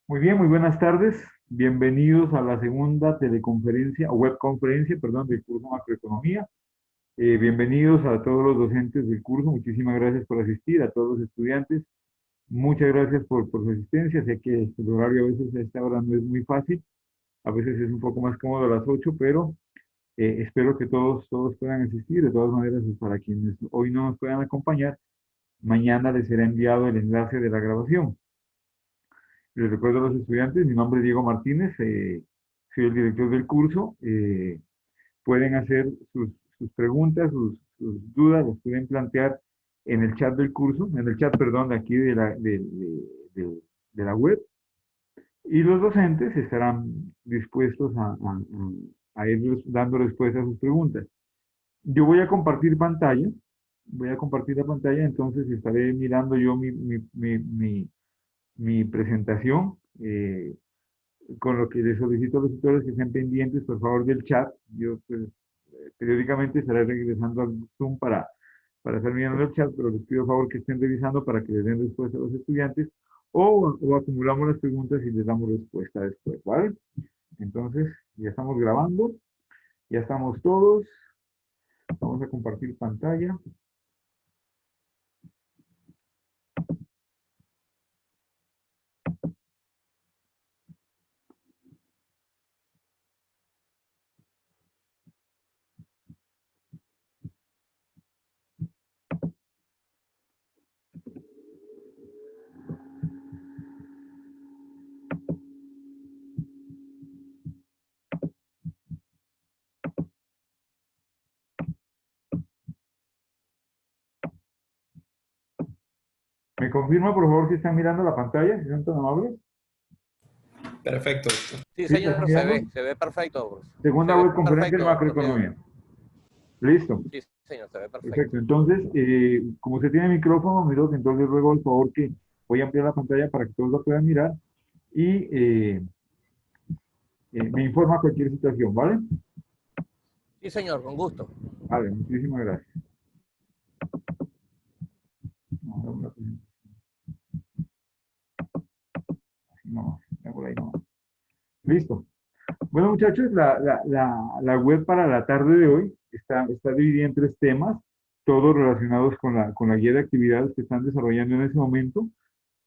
Muy bien, muy buenas tardes. Bienvenidos a la segunda teleconferencia, o webconferencia, perdón, del curso Macroeconomía. Bienvenidos a todos los docentes del curso. Muchísimas gracias por asistir, a todos los estudiantes. Muchas gracias por su asistencia. Sé que el horario a veces a esta hora no es muy fácil. A veces es un poco más cómodo a las 8, pero espero que todos puedan asistir. De todas maneras, pues, para quienes hoy no nos puedan acompañar, mañana les será enviado el enlace de la grabación. Les recuerdo a los estudiantes, mi nombre es Diego Martínez, soy el director del curso. Pueden hacer sus preguntas, sus dudas, las pueden plantear en el chat del curso, en el chat, perdón, de aquí de- de la web. Y los docentes estarán dispuestos a ir dando respuesta a sus preguntas. Yo voy a compartir la pantalla, entonces estaré mirando yo mi presentación. Con lo que les solicito a los tutores que estén pendientes, por favor, del chat. Yo, pues, periódicamente estaré regresando al Zoom para estar mirando el chat, pero les pido por favor que estén revisando para que les den respuesta a los estudiantes o acumulamos las preguntas y les damos respuesta después, ¿vale? Entonces, ya estamos grabando, ya estamos todos. Vamos a compartir pantalla. ¿Me confirma, por favor, si están mirando la pantalla? Si son tan amables. Perfecto, doctor. Sí, ¿Sí? ¿La están señor, mirando? se ve perfecto, Bruce. Se Segunda ve web conferencia de perfecto, Rodrigo. macroeconomía. Listo. Sí, señor, se ve Perfecto. perfecto. Entonces, como usted tiene micrófono, mi doc, entonces ruego al favor que voy a ampliar la pantalla para que todos la puedan mirar y me informa cualquier situación, ¿vale? Sí, señor, con gusto. Vale, muchísimas gracias. Vamos a dar una presentación. Así nomás, por ahí nomás. Listo. Bueno, muchachos, la web para la tarde de hoy está dividida en tres temas, todos relacionados con la guía de actividades que están desarrollando en ese momento.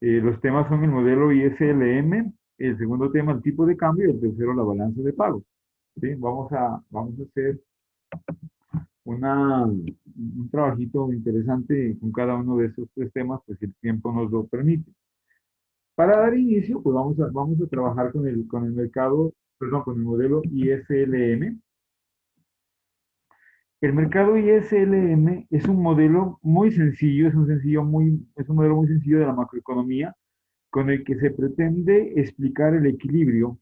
Los temas son el modelo ISLM, el segundo tema el tipo de cambio y el tercero la balanza de pago. ¿Sí? Vamos a hacer un trabajito interesante con cada uno de esos tres temas, pues si el tiempo nos lo permite. Para dar inicio, pues vamos a trabajar con el mercado, perdón, con el modelo ISLM. El mercado ISLM es un modelo muy sencillo, es un modelo muy sencillo de la macroeconomía, con el que se pretende explicar el equilibrio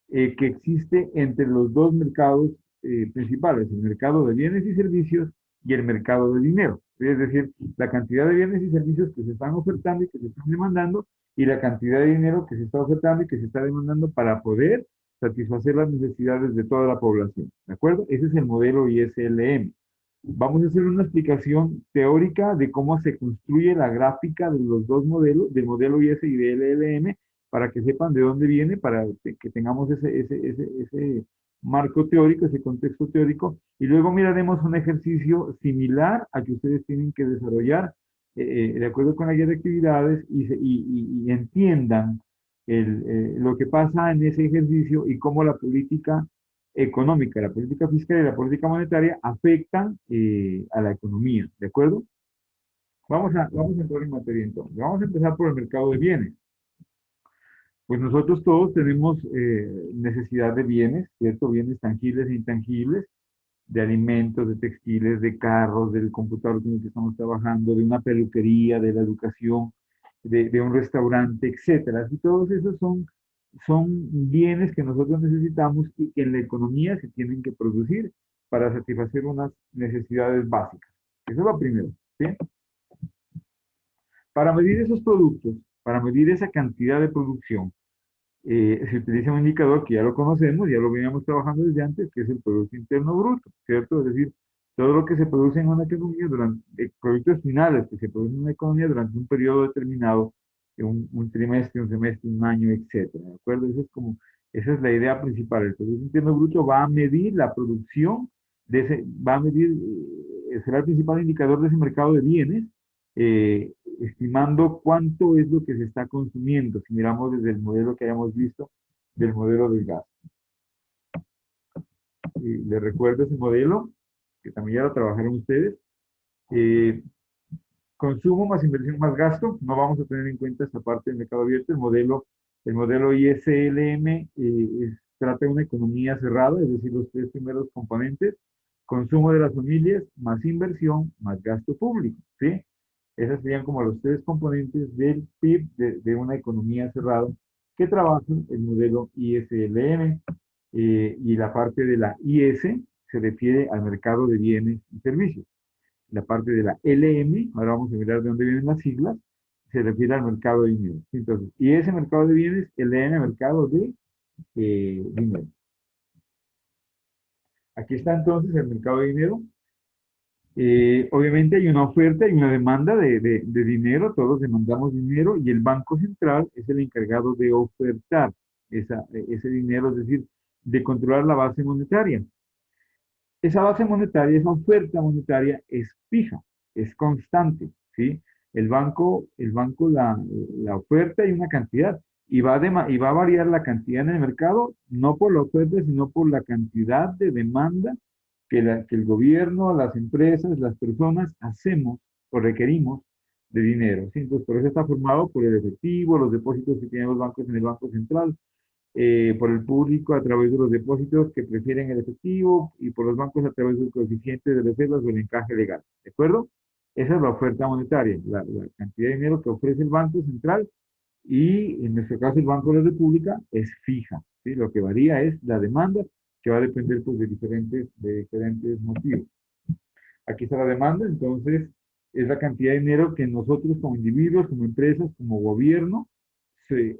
que existe entre los dos mercados principales, el mercado de bienes y servicios y el mercado de dinero. Es decir, la cantidad de bienes y servicios que se están ofertando y que se están demandando y la cantidad de dinero que se está ofertando y que se está demandando para poder satisfacer las necesidades de toda la población. ¿De acuerdo? Ese es el modelo ISLM. Vamos a hacer una explicación teórica de cómo se construye la gráfica de los dos modelos, del modelo IS y del LLM, para que sepan de dónde viene, para que tengamos ese marco teórico, ese contexto teórico, y luego miraremos un ejercicio similar a que ustedes tienen que desarrollar de acuerdo con la guía de actividades y entiendan lo que pasa en ese ejercicio y cómo la política económica, la política fiscal y la política monetaria afectan a la economía, ¿de acuerdo? Vamos a entrar en materia entonces. Vamos a empezar por el mercado de bienes. Pues nosotros todos tenemos necesidad de bienes, ¿cierto? Bienes tangibles e intangibles, de alimentos, de textiles, de carros, del computador con el que estamos trabajando, de una peluquería, de la educación, de un restaurante, etcétera. Y todos esos son bienes que nosotros necesitamos y que en la economía se tienen que producir para satisfacer unas necesidades básicas. Eso es lo primero, ¿sí? Para medir esos productos, para medir esa cantidad de producción, se utiliza un indicador que ya lo conocemos, ya lo veníamos trabajando desde antes, que es el Producto Interno Bruto, ¿cierto? Es decir, Todo lo que se produce en una economía durante, productos finales que se producen en una economía durante un periodo determinado, un trimestre, un semestre, un año, etcétera, ¿de acuerdo? Esa es la idea principal. El Producto Interno Bruto va a medir la producción va a medir, será el principal indicador de ese mercado de bienes, estimando cuánto es lo que se está consumiendo, si miramos desde el modelo que hayamos visto, del modelo del gas. Y les recuerdo ese modelo, que también ya lo trabajaron ustedes. Eh, Consumo más inversión más gasto, no vamos a tener en cuenta esta parte del mercado abierto. El modelo ISLM trata de una economía cerrada, es decir, los tres primeros componentes: consumo de las familias, más inversión, más gasto público, ¿sí? Esos serían como los tres componentes del PIB de una economía cerrada que trabaja el modelo ISLM. Y la parte de la IS se refiere al mercado de bienes y servicios. La parte de la LM, ahora vamos a mirar de dónde vienen las siglas, se refiere al mercado de dinero. Entonces, y ese mercado de bienes, LM, mercado de dinero. Aquí está entonces el mercado de dinero. Obviamente hay una oferta y una demanda de dinero, todos demandamos dinero y el Banco Central es el encargado de ofertar ese dinero, es decir, de controlar la base monetaria. Esa base monetaria, esa oferta monetaria es fija, es constante, ¿sí? El banco la oferta y una cantidad, y va a variar la cantidad en el mercado, no por la oferta, sino por la cantidad de demanda que el gobierno, las empresas, las personas hacemos o requerimos de dinero, ¿sí? Entonces, por eso está formado por el efectivo, los depósitos que tienen los bancos en el Banco Central, por el público a través de los depósitos que prefieren el efectivo y por los bancos a través del coeficiente de reservas o el encaje legal. ¿De acuerdo? Esa es la oferta monetaria, la cantidad de dinero que ofrece el Banco Central y en nuestro caso el Banco de la República es fija. ¿Sí? Lo que varía es la demanda que va a depender pues, de diferentes motivos. Aquí está la demanda, entonces es la cantidad de dinero que nosotros como individuos, como empresas, como gobierno,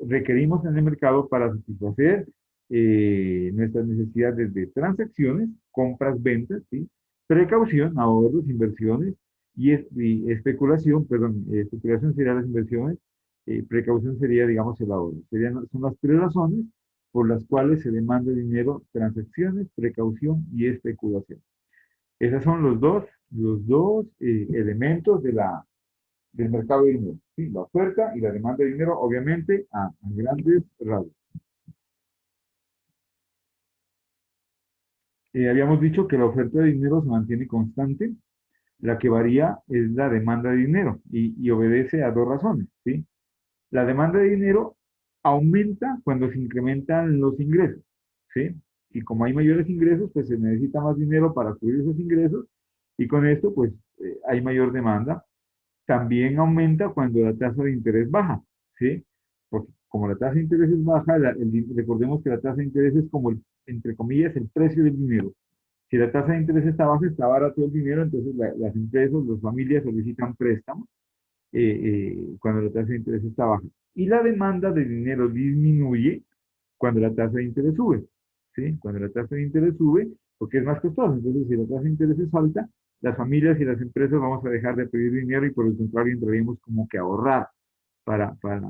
requerimos en el mercado para satisfacer nuestras necesidades de transacciones, compras, ventas, ¿sí? Precaución, ahorros, inversiones y especulación, perdón, especulación sería las inversiones, precaución sería, digamos, el ahorro. Son las tres razones por las cuales se demanda dinero: transacciones, precaución y especulación. Esos son los dos elementos del mercado de dinero, ¿sí? La oferta y la demanda de dinero, obviamente, a grandes rasgos. Habíamos dicho que la oferta de dinero se mantiene constante, la que varía es la demanda de dinero y obedece a dos razones, ¿sí? La demanda de dinero aumenta cuando se incrementan los ingresos, ¿sí? Y como hay mayores ingresos, pues se necesita más dinero para cubrir esos ingresos y con esto, pues, hay mayor demanda. También aumenta cuando la tasa de interés baja, ¿sí? Porque como la tasa de interés es baja, recordemos que la tasa de interés es como, entre comillas, el precio del dinero. Si la tasa de interés está baja, está barato el dinero, entonces las empresas, las familias solicitan préstamos cuando la tasa de interés está baja. Y la demanda de dinero disminuye cuando la tasa de interés sube, ¿sí? Cuando la tasa de interés sube, porque es más costoso. Entonces, si la tasa de interés es alta, las familias y las empresas vamos a dejar de pedir dinero y por el contrario entraríamos como que a ahorrar para, para,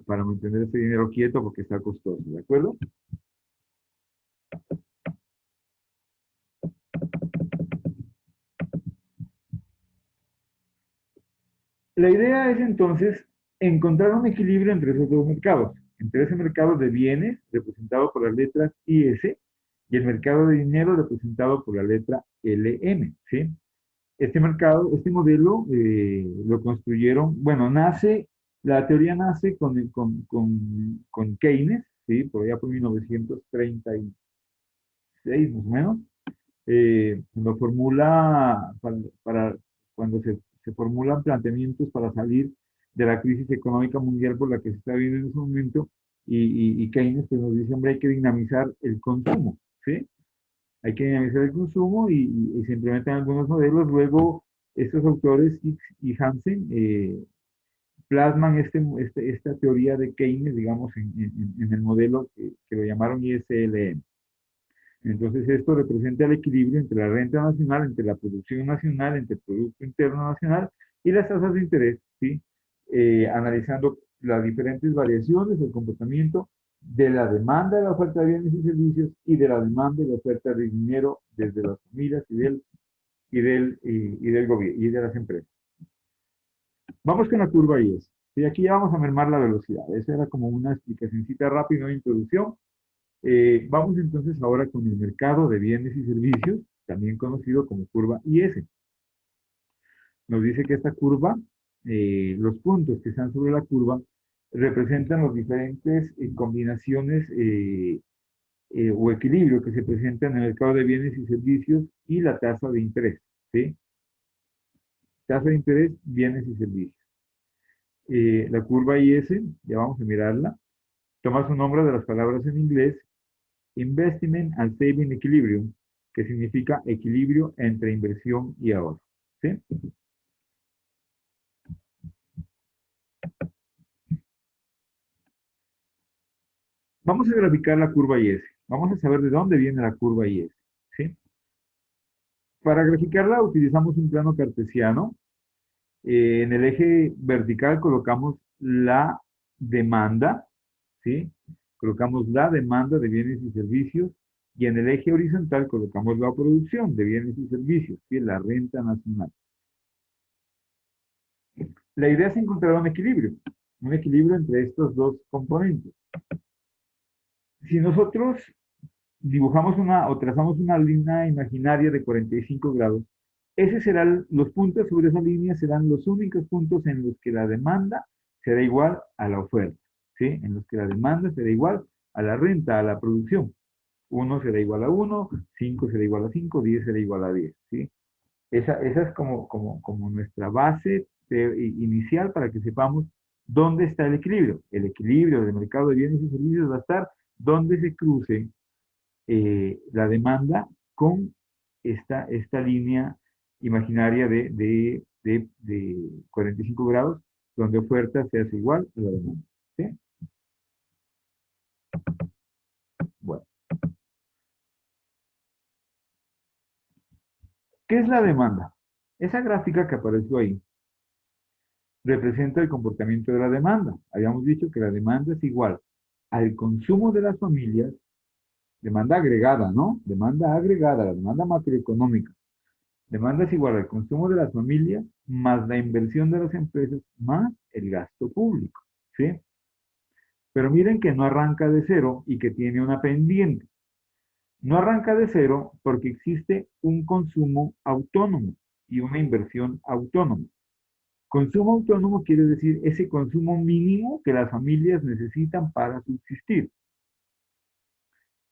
para mantener ese dinero quieto porque está costoso, ¿de acuerdo? La idea es entonces encontrar un equilibrio entre esos dos mercados, entre ese mercado de bienes representado por las letras IS y el mercado de dinero representado por la letra LM, ¿sí? Este modelo lo construyeron, bueno, la teoría nace con Keynes, ¿sí? Por allá por 1936 más o menos, lo formula cuando se formulan planteamientos para salir de la crisis económica mundial por la que se está viviendo en ese momento, y Keynes pues, nos dice, hombre, hay que dinamizar el consumo, ¿sí? Hay que dinamizar el consumo y se implementan algunos modelos. Luego, estos autores, Hicks y Hansen, plasman esta teoría de Keynes, digamos, en el modelo que lo llamaron ISLM. Entonces, esto representa el equilibrio entre la renta nacional, entre la producción nacional, entre el Producto Interno Nacional y las tasas de interés, ¿sí? Analizando las diferentes variaciones del comportamiento de la demanda de la oferta de bienes y servicios y de la demanda y la oferta de dinero desde las familias y del gobierno y de las empresas. Vamos con la curva IS. Y aquí ya vamos a mermar la velocidad. Esa era como una explicacióncita rápida de introducción. Vamos entonces ahora con el mercado de bienes y servicios, también conocido como curva IS. Nos dice que esta curva, los puntos que están sobre la curva, representan las diferentes combinaciones o equilibrio que se presentan en el mercado de bienes y servicios y la tasa de interés. ¿Sí? Tasa de interés, bienes y servicios. La curva IS, ya vamos a mirarla, toma su nombre de las palabras en inglés Investment and Saving Equilibrium, que significa equilibrio entre inversión y ahorro. ¿Sí? Vamos a graficar la curva IS. Vamos a saber de dónde viene la curva IS. ¿Sí? Para graficarla utilizamos un plano cartesiano. En el eje vertical colocamos la demanda, ¿sí? Colocamos la demanda de bienes y servicios y en el eje horizontal colocamos la producción de bienes y servicios, ¿sí? La renta nacional. La idea es encontrar un equilibrio entre estos dos componentes. Si nosotros dibujamos o trazamos una línea imaginaria de 45 grados, los puntos sobre esa línea serán los únicos puntos en los que la demanda será igual a la oferta, ¿sí? En los que la demanda será igual a la renta, a la producción. 1 será igual a 1, 5 será igual a 5, 10 será igual a 10, ¿sí? Esa es como nuestra base inicial para que sepamos dónde está el equilibrio. El equilibrio del mercado de bienes y servicios va a estar donde se cruce la demanda con esta línea imaginaria de 45 grados, donde oferta se hace igual a la demanda. ¿Sí? Bueno, ¿qué es la demanda? Esa gráfica que apareció ahí representa el comportamiento de la demanda. Habíamos dicho que la demanda es igual al consumo de las familias, demanda agregada, ¿no? Demanda agregada, la demanda macroeconómica. Demanda es igual al consumo de las familias más la inversión de las empresas más el gasto público, ¿sí? Pero miren que no arranca de cero y que tiene una pendiente. No arranca de cero porque existe un consumo autónomo y una inversión autónoma. Consumo autónomo quiere decir ese consumo mínimo que las familias necesitan para subsistir.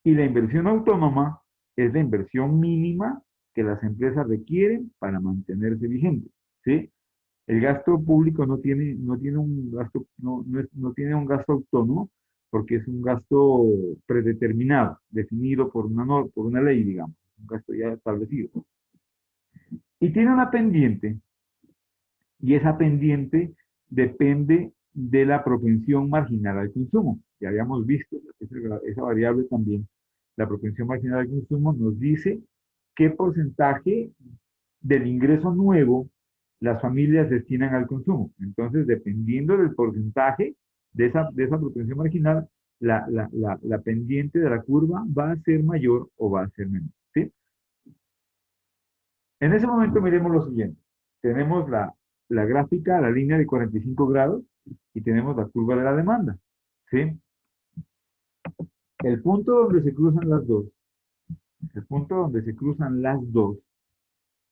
Y la inversión autónoma es la inversión mínima que las empresas requieren para mantenerse vigentes, ¿sí? El gasto público no tiene un gasto, no tiene un gasto autónomo porque es un gasto predeterminado, definido por una ley, digamos, un gasto ya establecido. Y tiene una pendiente, y esa pendiente depende de la propensión marginal al consumo. Ya habíamos visto esa variable también. La propensión marginal al consumo nos dice qué porcentaje del ingreso nuevo las familias destinan al consumo. Entonces, dependiendo del porcentaje de esa propensión marginal, la pendiente de la curva va a ser mayor o va a ser menor. ¿Sí? En ese momento miremos lo siguiente. Tenemos la gráfica, la línea de 45 grados y tenemos la curva de la demanda. ¿Sí? El punto donde se cruzan las dos, el punto donde se cruzan las dos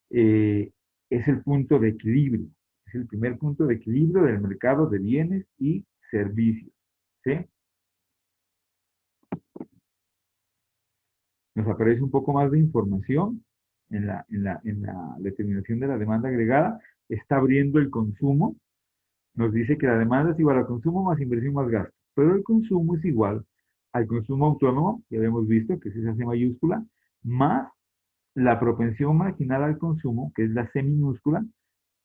eh, es el punto de equilibrio. Es el primer punto de equilibrio del mercado de bienes y servicios. ¿Sí? Nos aparece un poco más de información en la determinación de la demanda agregada. Está abriendo el consumo. Nos dice que la demanda es igual al consumo más inversión más gasto. Pero el consumo es igual al consumo autónomo, ya habíamos visto que es esa C mayúscula, más la propensión marginal al consumo, que es la C minúscula,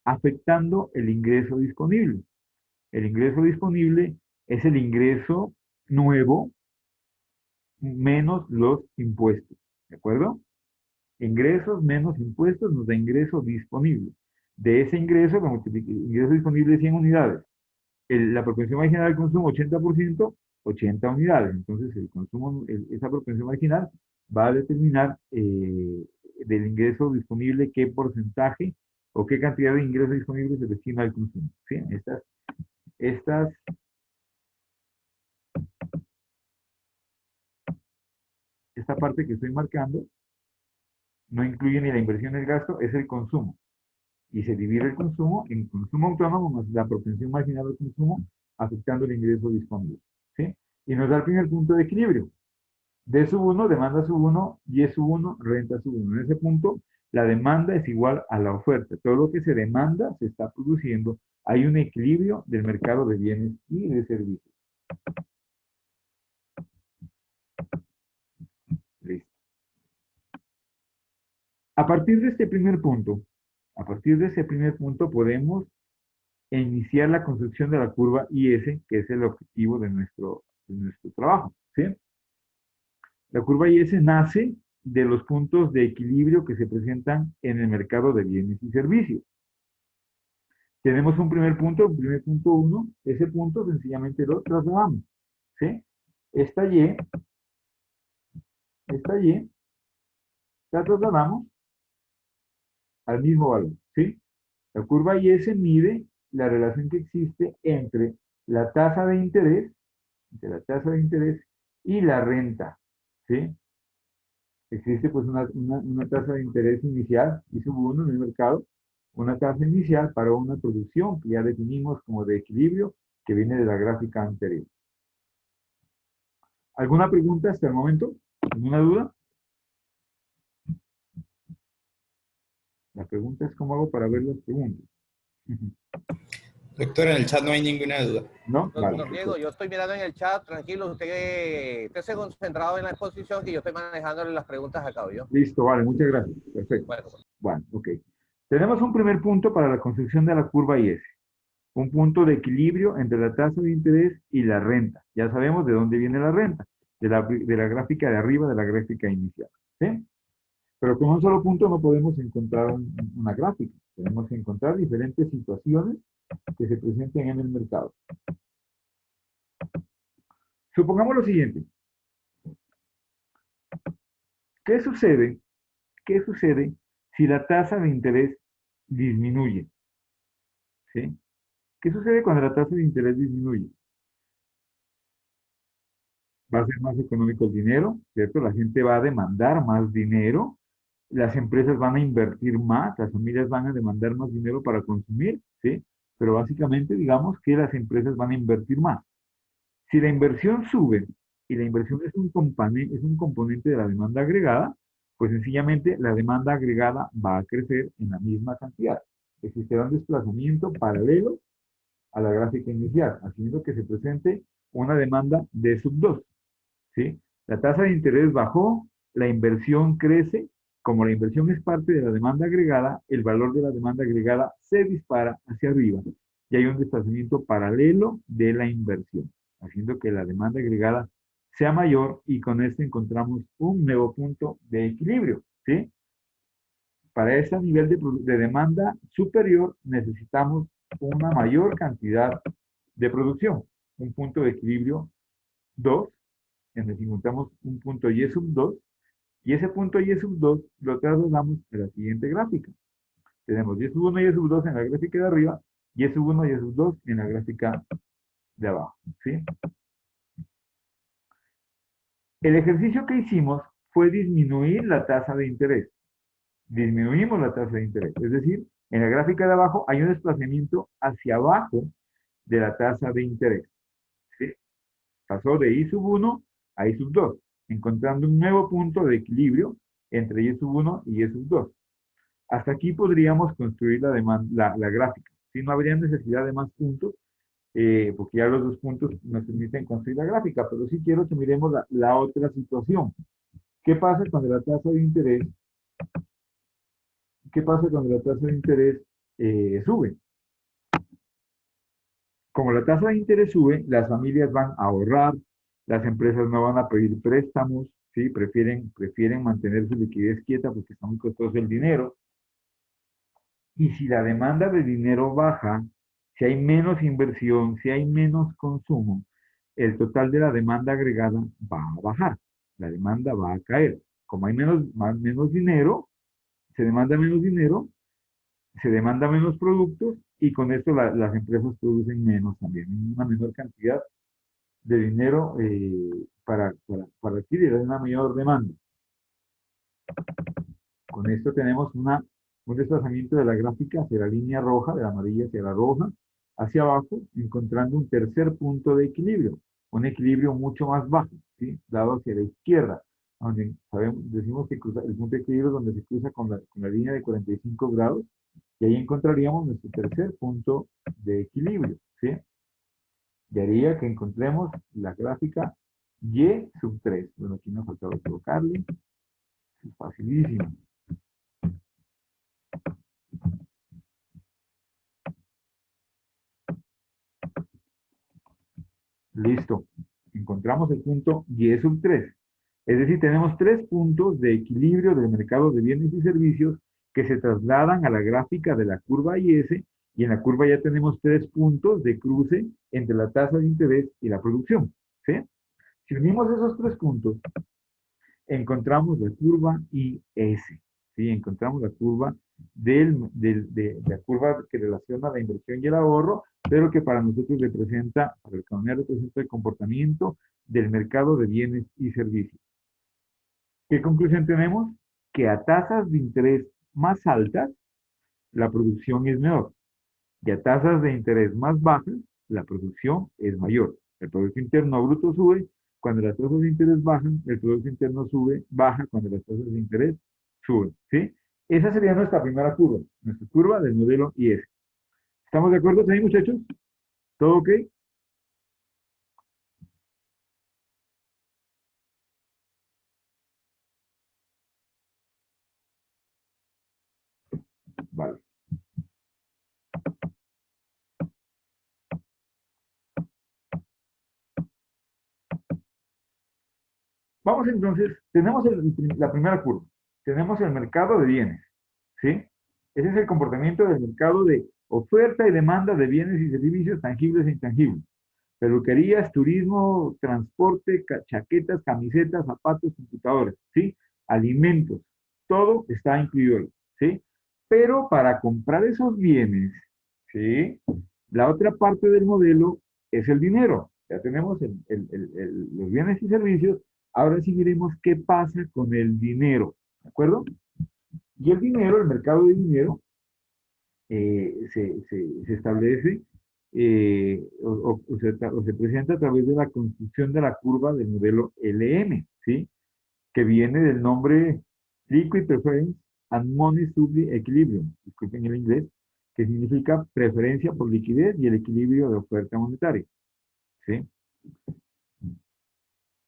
afectando el ingreso disponible. El ingreso disponible es el ingreso nuevo menos los impuestos. ¿De acuerdo? Ingresos menos impuestos nos da ingreso disponible. De ese ingreso, ingreso disponible 100 unidades. La propensión marginal al consumo 80%, 80 unidades. Entonces, el consumo, esa propensión marginal va a determinar del ingreso disponible qué porcentaje o qué cantidad de ingreso disponible se destina al consumo. ¿Sí? Esta parte que estoy marcando no incluye ni la inversión ni el gasto, es el consumo. Y se divide el consumo en consumo autónomo más la propensión marginal al consumo, afectando el ingreso disponible. ¿Sí? Y nos da el primer punto de equilibrio. D sub 1, demanda sub 1, Y sub 1, renta sub 1. En ese punto, la demanda es igual a la oferta. Todo lo que se demanda se está produciendo. Hay un equilibrio del mercado de bienes y de servicios. Listo. A partir de este primer punto, podemos iniciar la construcción de la curva IS, que es el objetivo de nuestro trabajo. ¿Sí? La curva IS nace de los puntos de equilibrio que se presentan en el mercado de bienes y servicios. Tenemos un primer punto 1, ese punto sencillamente lo trasladamos. ¿Sí? Esta Y, la trasladamos al mismo valor. ¿Sí? La curva IS mide la relación que existe entre la tasa de interés, y la renta. ¿Sí? Existe pues una tasa de interés inicial, y sub 1 en el mercado, una tasa inicial para una producción que ya definimos como de equilibrio, que viene de la gráfica anterior. ¿Alguna pregunta hasta el momento? ¿Alguna duda? La pregunta es cómo hago para ver las preguntas. Doctor, en el chat no hay ninguna duda. ¿No? Vale, Don Diego, yo estoy mirando en el chat, tranquilo, usted esté concentrado en la exposición que yo estoy manejando las preguntas acá, ¿yo? Listo, vale, muchas gracias. Perfecto. Bueno, ok. Tenemos un primer punto para la construcción de la curva IS. Un punto de equilibrio entre la tasa de interés y la renta. Ya sabemos de dónde viene la renta, de la gráfica de arriba, de la gráfica inicial. ¿Sí? Pero con un solo punto no podemos encontrar una gráfica. Tenemos que encontrar diferentes situaciones que se presenten en el mercado. Supongamos lo siguiente. ¿Qué sucede? ¿Qué sucede si la tasa de interés disminuye? ¿Sí? ¿Qué sucede cuando la tasa de interés disminuye? Va a ser más económico el dinero, ¿cierto? La gente va a demandar más dinero, las empresas van a invertir más, las familias van a demandar más dinero para consumir, ¿sí? Pero básicamente digamos que las empresas van a invertir más. Si la inversión sube y la inversión es un componente de la demanda agregada, pues sencillamente la demanda agregada va a crecer en la misma cantidad. Existirá un desplazamiento paralelo a la gráfica inicial, haciendo que se presente una demanda de sub 2. ¿Sí? La tasa de interés bajó, la inversión crece, como la inversión es parte de la demanda agregada, el valor de la demanda agregada se dispara hacia arriba y hay un desplazamiento paralelo de la inversión, haciendo que la demanda agregada sea mayor y con esto encontramos un nuevo punto de equilibrio. ¿Sí? Para ese nivel de demanda superior necesitamos una mayor cantidad de producción, un punto de equilibrio 2, en el que encontramos un punto Y sub 2, y ese punto Y sub 2 lo trasladamos a la siguiente gráfica. Tenemos Y sub 1 y Y sub 2 en la gráfica de arriba, Y sub 1 y Y sub 2 en la gráfica de abajo. ¿Sí? El ejercicio que hicimos fue disminuir la tasa de interés. Disminuimos la tasa de interés. Es decir, en la gráfica de abajo hay un desplazamiento hacia abajo de la tasa de interés. ¿Sí? Pasó de I sub 1 a I sub 2, encontrando un nuevo punto de equilibrio entre Y sub 1 y Y sub 2. Hasta aquí podríamos construir la gráfica. ¿Sí? No habría necesidad de más puntos, porque ya los dos puntos nos permiten construir la gráfica, pero sí quiero que miremos la otra situación. ¿Qué pasa cuando la tasa de interés, sube? Como la tasa de interés sube, las familias van a ahorrar, las empresas no van a pedir préstamos, ¿sí? Prefieren mantener su liquidez quieta porque está muy costoso el dinero. Y si la demanda de dinero baja, si hay menos inversión, si hay menos consumo, el total de la demanda agregada va a bajar. La demanda va a caer. Como hay menos dinero, se demanda menos dinero, se demanda menos productos y con esto las empresas producen menos también, una menor cantidad de dinero para adquirir, hay una mayor demanda. Con esto tenemos un desplazamiento de la gráfica hacia la línea roja, de la amarilla hacia la roja, hacia abajo, encontrando un tercer punto de equilibrio, un equilibrio mucho más bajo, ¿sí? Dado hacia la izquierda, donde decimos que el punto de equilibrio es donde se cruza con la línea de 45 grados, y ahí encontraríamos nuestro tercer punto de equilibrio, ¿sí? Y haría que encontremos la gráfica Y sub 3. Bueno, aquí nos faltaba colocarle. Es facilísimo. Listo. Encontramos el punto Y sub 3. Es decir, tenemos tres puntos de equilibrio del mercado de bienes y servicios que se trasladan a la gráfica de la curva IS, y en la curva ya tenemos tres puntos de cruce entre la tasa de interés y la producción, ¿sí? Si unimos esos tres puntos, encontramos la curva IS, ¿sí? Encontramos la curva de la curva que relaciona la inversión y el ahorro, pero que para nosotros representa, para la economía representa el comportamiento del mercado de bienes y servicios. ¿Qué conclusión tenemos? Que a tasas de interés más altas, la producción es menor, y a tasas de interés más bajas, la producción es mayor. El Producto Interno Bruto sube cuando las tasas de interés bajan, el Producto Interno baja cuando las tasas de interés suben, ¿sí? Esa sería nuestra primera curva del modelo IS. ¿Estamos de acuerdo ahí, muchachos? ¿Todo ok? Vale. Vamos entonces, tenemos la primera curva, tenemos el mercado de bienes, ¿sí? Ese es el comportamiento del mercado de oferta y demanda de bienes y servicios tangibles e intangibles. Peluquerías, turismo, transporte, chaquetas, camisetas, zapatos, computadoras, ¿sí? Alimentos, todo está incluido ahí, ¿sí? Pero para comprar esos bienes, ¿sí? La otra parte del modelo es el dinero. Ya tenemos los bienes y servicios. Ahora sí veremos qué pasa con el dinero, ¿de acuerdo? Y el dinero, el mercado de dinero, se establece o se presenta a través de la construcción de la curva del modelo LM, ¿sí? Que viene del nombre Liquid Preference and Money Supply Equilibrium, disculpen el inglés, que significa preferencia por liquidez y el equilibrio de oferta monetaria, ¿sí?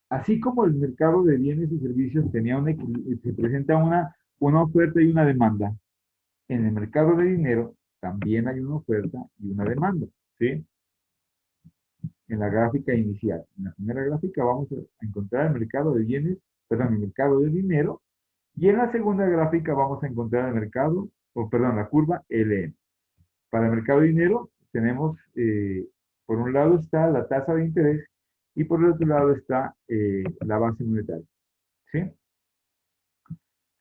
Así como el mercado de bienes y servicios se presenta una oferta y una demanda, en el mercado de dinero también hay una oferta y una demanda, ¿sí? En la gráfica inicial. En la primera gráfica vamos a encontrar el mercado de bienes, perdón, el mercado de dinero, y en la segunda gráfica vamos a encontrar el mercado, o perdón, la curva LM. Para el mercado de dinero tenemos, por un lado está la tasa de interés y por el otro lado está la base monetaria, ¿sí?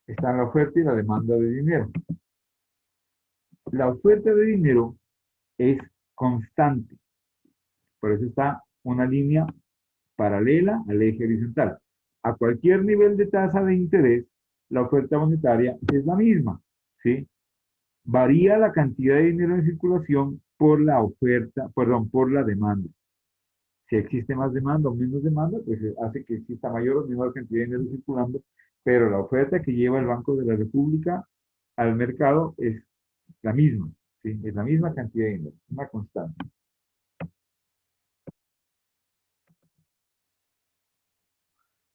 Está la oferta y la demanda de dinero. La oferta de dinero es constante, por eso está una línea paralela al eje horizontal. A cualquier nivel de tasa de interés, la oferta monetaria es la misma, ¿sí? Varía la cantidad de dinero en circulación por la oferta, perdón, por la demanda. Si existe más demanda o menos demanda, pues hace que exista mayor o menor cantidad de dinero circulando, pero la oferta que lleva el Banco de la República al mercado es la misma, ¿sí? Es la misma cantidad de dinero, una constante.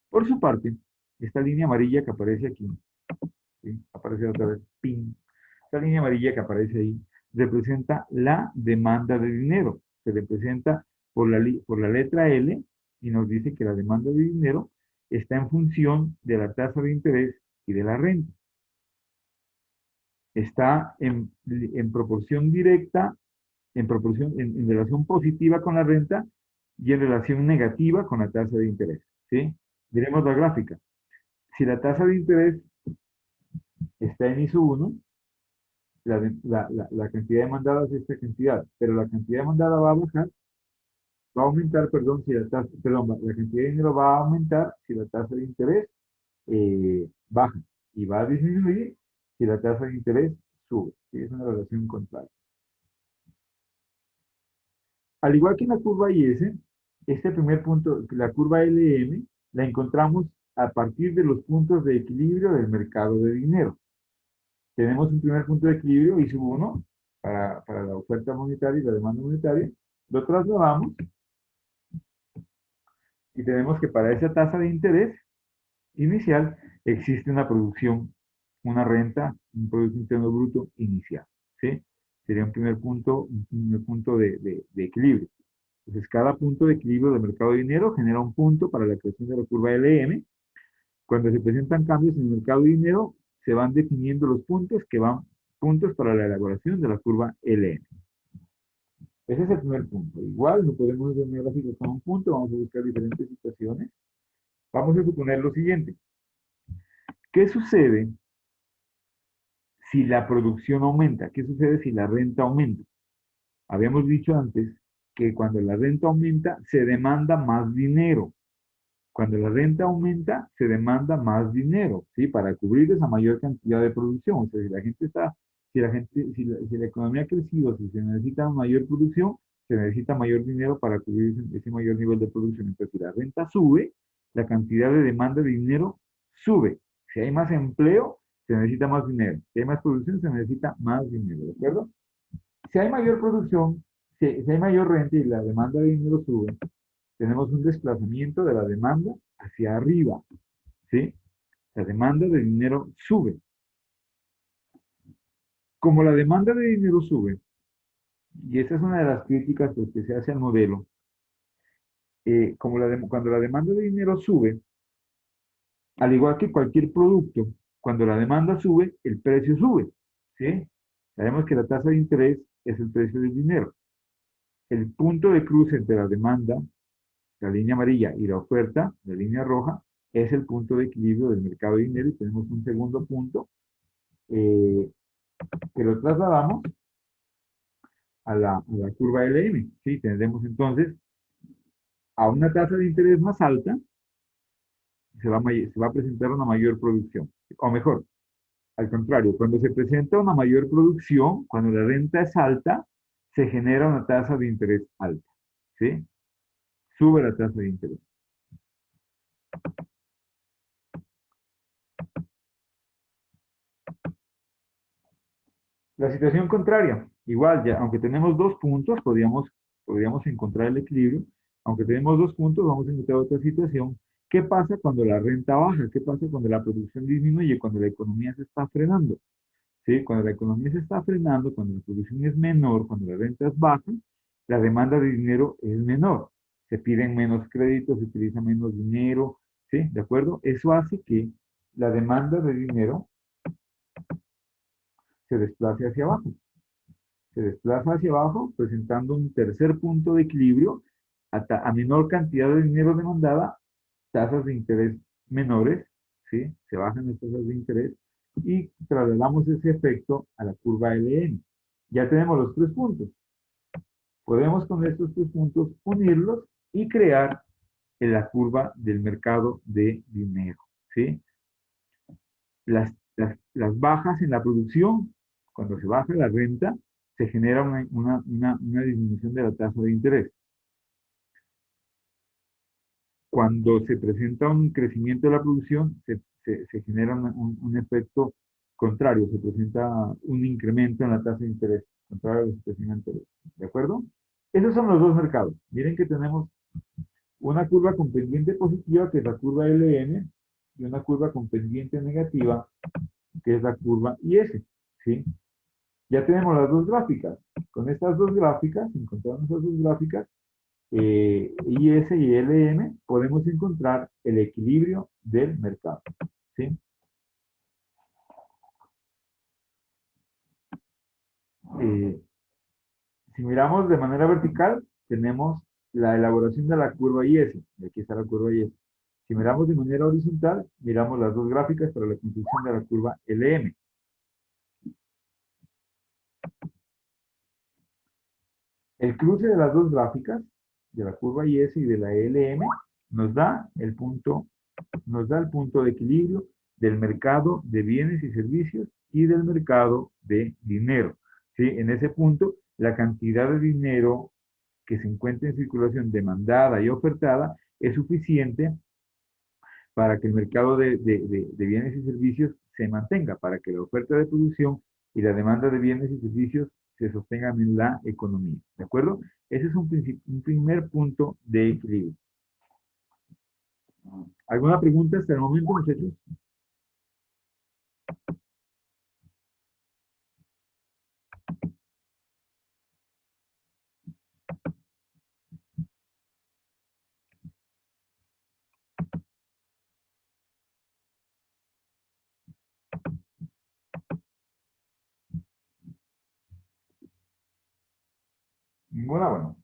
Por su parte, esta línea amarilla que aparece aquí, ¿sí? Aparece otra vez, pin. Esta línea amarilla que aparece ahí representa la demanda de dinero. Se representa por la letra L y nos dice que la demanda de dinero está en función de la tasa de interés y de la renta. Está en proporción directa, en relación positiva con la renta y en relación negativa con la tasa de interés. ¿Sí? Diremos la gráfica. Si la tasa de interés está en ISO 1, la cantidad demandada es esta cantidad, pero la cantidad demandada va a bajar, va a aumentar, perdón, si la tasa, perdón, la cantidad de dinero va a aumentar si la tasa de interés baja y va a disminuir si la tasa de interés sube. ¿Sí? Es una relación contraria. Al igual que en la curva IS, este primer punto, la curva LM, la encontramos a partir de los puntos de equilibrio del mercado de dinero. Tenemos un primer punto de equilibrio, ISO 1, para la oferta monetaria y la demanda monetaria. Lo trasladamos y tenemos que para esa tasa de interés inicial existe una producción, una renta, un Producto Interno Bruto inicial. ¿Sí? Sería un primer punto de equilibrio. Entonces, cada punto de equilibrio del mercado de dinero genera un punto para la creación de la curva LM. Cuando se presentan cambios en el mercado de dinero, se van definiendo los puntos que van puntos para la elaboración de la curva LM. Ese es el primer punto. Igual no podemos hacer una gráfica con un punto, vamos a buscar diferentes situaciones. Vamos a suponer lo siguiente. ¿Qué sucede si la producción aumenta? ¿Qué sucede si la renta aumenta? Habíamos dicho antes que cuando la renta aumenta, se demanda más dinero. Cuando la renta aumenta, se demanda más dinero, ¿sí? Para cubrir esa mayor cantidad de producción. O sea, si la economía ha crecido, si se necesita mayor producción, se necesita mayor dinero para cubrir ese mayor nivel de producción. Entonces, si la renta sube, la cantidad de demanda de dinero sube. Si hay más empleo, se necesita más dinero. Si hay más producción, se necesita más dinero, ¿de acuerdo? Si hay mayor producción, si hay mayor renta y la demanda de dinero sube, tenemos un desplazamiento de la demanda hacia arriba, ¿sí? La demanda de dinero sube. Como la demanda de dinero sube, y esa es una de las críticas pues, que se hace al modelo, cuando la demanda de dinero sube, al igual que cualquier producto, cuando la demanda sube, el precio sube, ¿sí? Sabemos que la tasa de interés es el precio del dinero. El punto de cruce entre la demanda, la línea amarilla, y la oferta, la línea roja, es el punto de equilibrio del mercado de dinero y tenemos un segundo punto que lo trasladamos a la curva LM. ¿Sí? Tendremos entonces a una tasa de interés más alta, se va a presentar una mayor producción. O mejor, al contrario, cuando se presenta una mayor producción, cuando la renta es alta, se genera una tasa de interés alta. ¿Sí? Sube la tasa de interés. La situación contraria, igual, ya, aunque tenemos dos puntos, podríamos encontrar el equilibrio. Aunque tenemos dos puntos, vamos a encontrar otra situación. ¿Qué pasa cuando la renta baja? ¿Qué pasa cuando la producción disminuye? Cuando la economía se está frenando. ¿Sí? Cuando la economía se está frenando, cuando la producción es menor, cuando la renta es baja, la demanda de dinero es menor. Se piden menos créditos, se utiliza menos dinero, ¿sí? ¿De acuerdo? Eso hace que la demanda de dinero se desplace hacia abajo. Se desplaza hacia abajo, presentando un tercer punto de equilibrio a menor cantidad de dinero demandada, tasas de interés menores, ¿sí? Se bajan las tasas de interés y trasladamos ese efecto a la curva LN. Ya tenemos los tres puntos. Podemos con estos tres puntos unirlos y crear la curva del mercado de dinero, ¿sí? Las bajas en la producción, cuando se baja la renta, se genera una disminución de la tasa de interés. Cuando se presenta un crecimiento de la producción, se genera un efecto contrario, se presenta un incremento en la tasa de interés, contrario a la situación anterior. ¿De acuerdo? Esos son los dos mercados. Miren que tenemos una curva con pendiente positiva, que es la curva LN, y una curva con pendiente negativa, que es la curva IS. ¿Sí? Ya tenemos las dos gráficas. Con estas dos gráficas, encontramos esas dos gráficas, IS y LM, podemos encontrar el equilibrio del mercado. ¿Sí? Si miramos de manera vertical, tenemos la elaboración de la curva IS. Y aquí está la curva IS. Si miramos de manera horizontal, miramos las dos gráficas para la construcción de la curva LM. El cruce de las dos gráficas, de la curva IS y de la LM, nos da el punto de equilibrio del mercado de bienes y servicios y del mercado de dinero. ¿Sí? En ese punto, la cantidad de dinero que se encuentra en circulación demandada y ofertada es suficiente para que el mercado de bienes y servicios se mantenga, para que la oferta de producción y la demanda de bienes y servicios se sostengan en la economía. ¿De acuerdo? Ese es un primer punto de equilibrio. ¿Alguna pregunta hasta el momento, muchachos? Ninguna, bueno.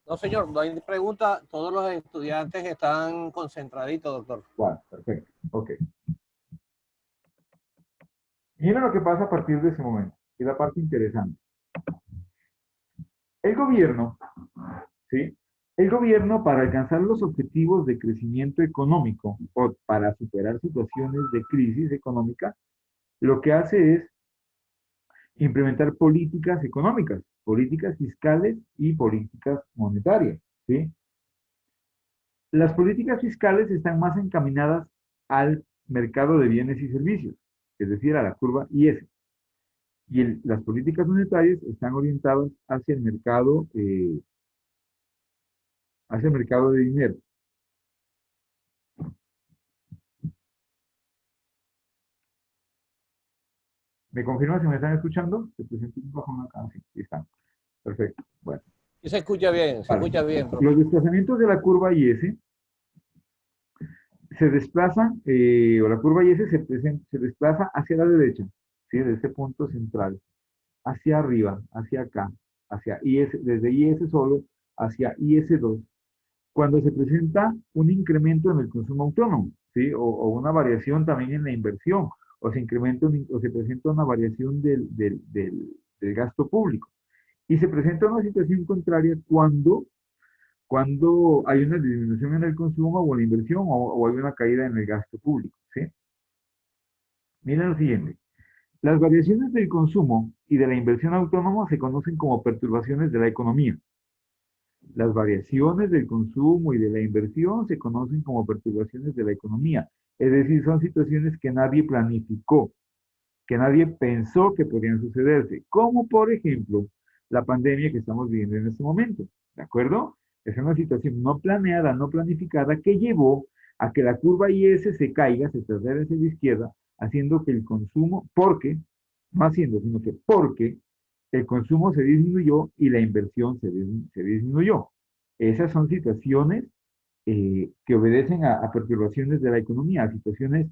No, señor, no hay pregunta. Todos los estudiantes están concentraditos, doctor. Bueno, perfecto. Ok. Mira lo que pasa a partir de ese momento. Es la parte interesante. El gobierno, ¿sí? El gobierno, para alcanzar los objetivos de crecimiento económico o para superar situaciones de crisis económica, lo que hace es implementar políticas económicas, políticas fiscales y políticas monetarias, ¿sí? Las políticas fiscales están más encaminadas al mercado de bienes y servicios, es decir, a la curva IS. Y las políticas monetarias están orientadas hacia el mercado de dinero. ¿Me confirman si me están escuchando? Se presenta un bajón acá, sí, están. Perfecto. Bueno. Y se escucha bien, se Vale. escucha bien, profe. Los desplazamientos de la curva IS se desplazan, o la curva IS se desplaza hacia la derecha, ¿sí? De ese punto central, hacia arriba, hacia acá, hacia IS, desde IS solo hacia IS2, cuando se presenta un incremento en el consumo autónomo, ¿sí? O una variación también en la inversión, o o se presenta una variación del gasto público. Y se presenta una situación contraria cuando hay una disminución en el consumo o en la inversión o hay una caída en el gasto público, ¿sí? Miren lo siguiente. Las variaciones del consumo y de la inversión autónoma se conocen como perturbaciones de la economía. Las variaciones del consumo y de la inversión se conocen como perturbaciones de la economía. Es decir, son situaciones que nadie planificó, que nadie pensó que podían sucederse, como por ejemplo la pandemia que estamos viviendo en este momento. ¿De acuerdo? Es una situación no planeada, no planificada, que llevó a que la curva IS se caiga, se trasladara hacia la izquierda, haciendo que el consumo, no haciendo, sino que porque el consumo se disminuyó y la inversión se disminuyó. Esas son situaciones que obedecen a perturbaciones de la economía, a situaciones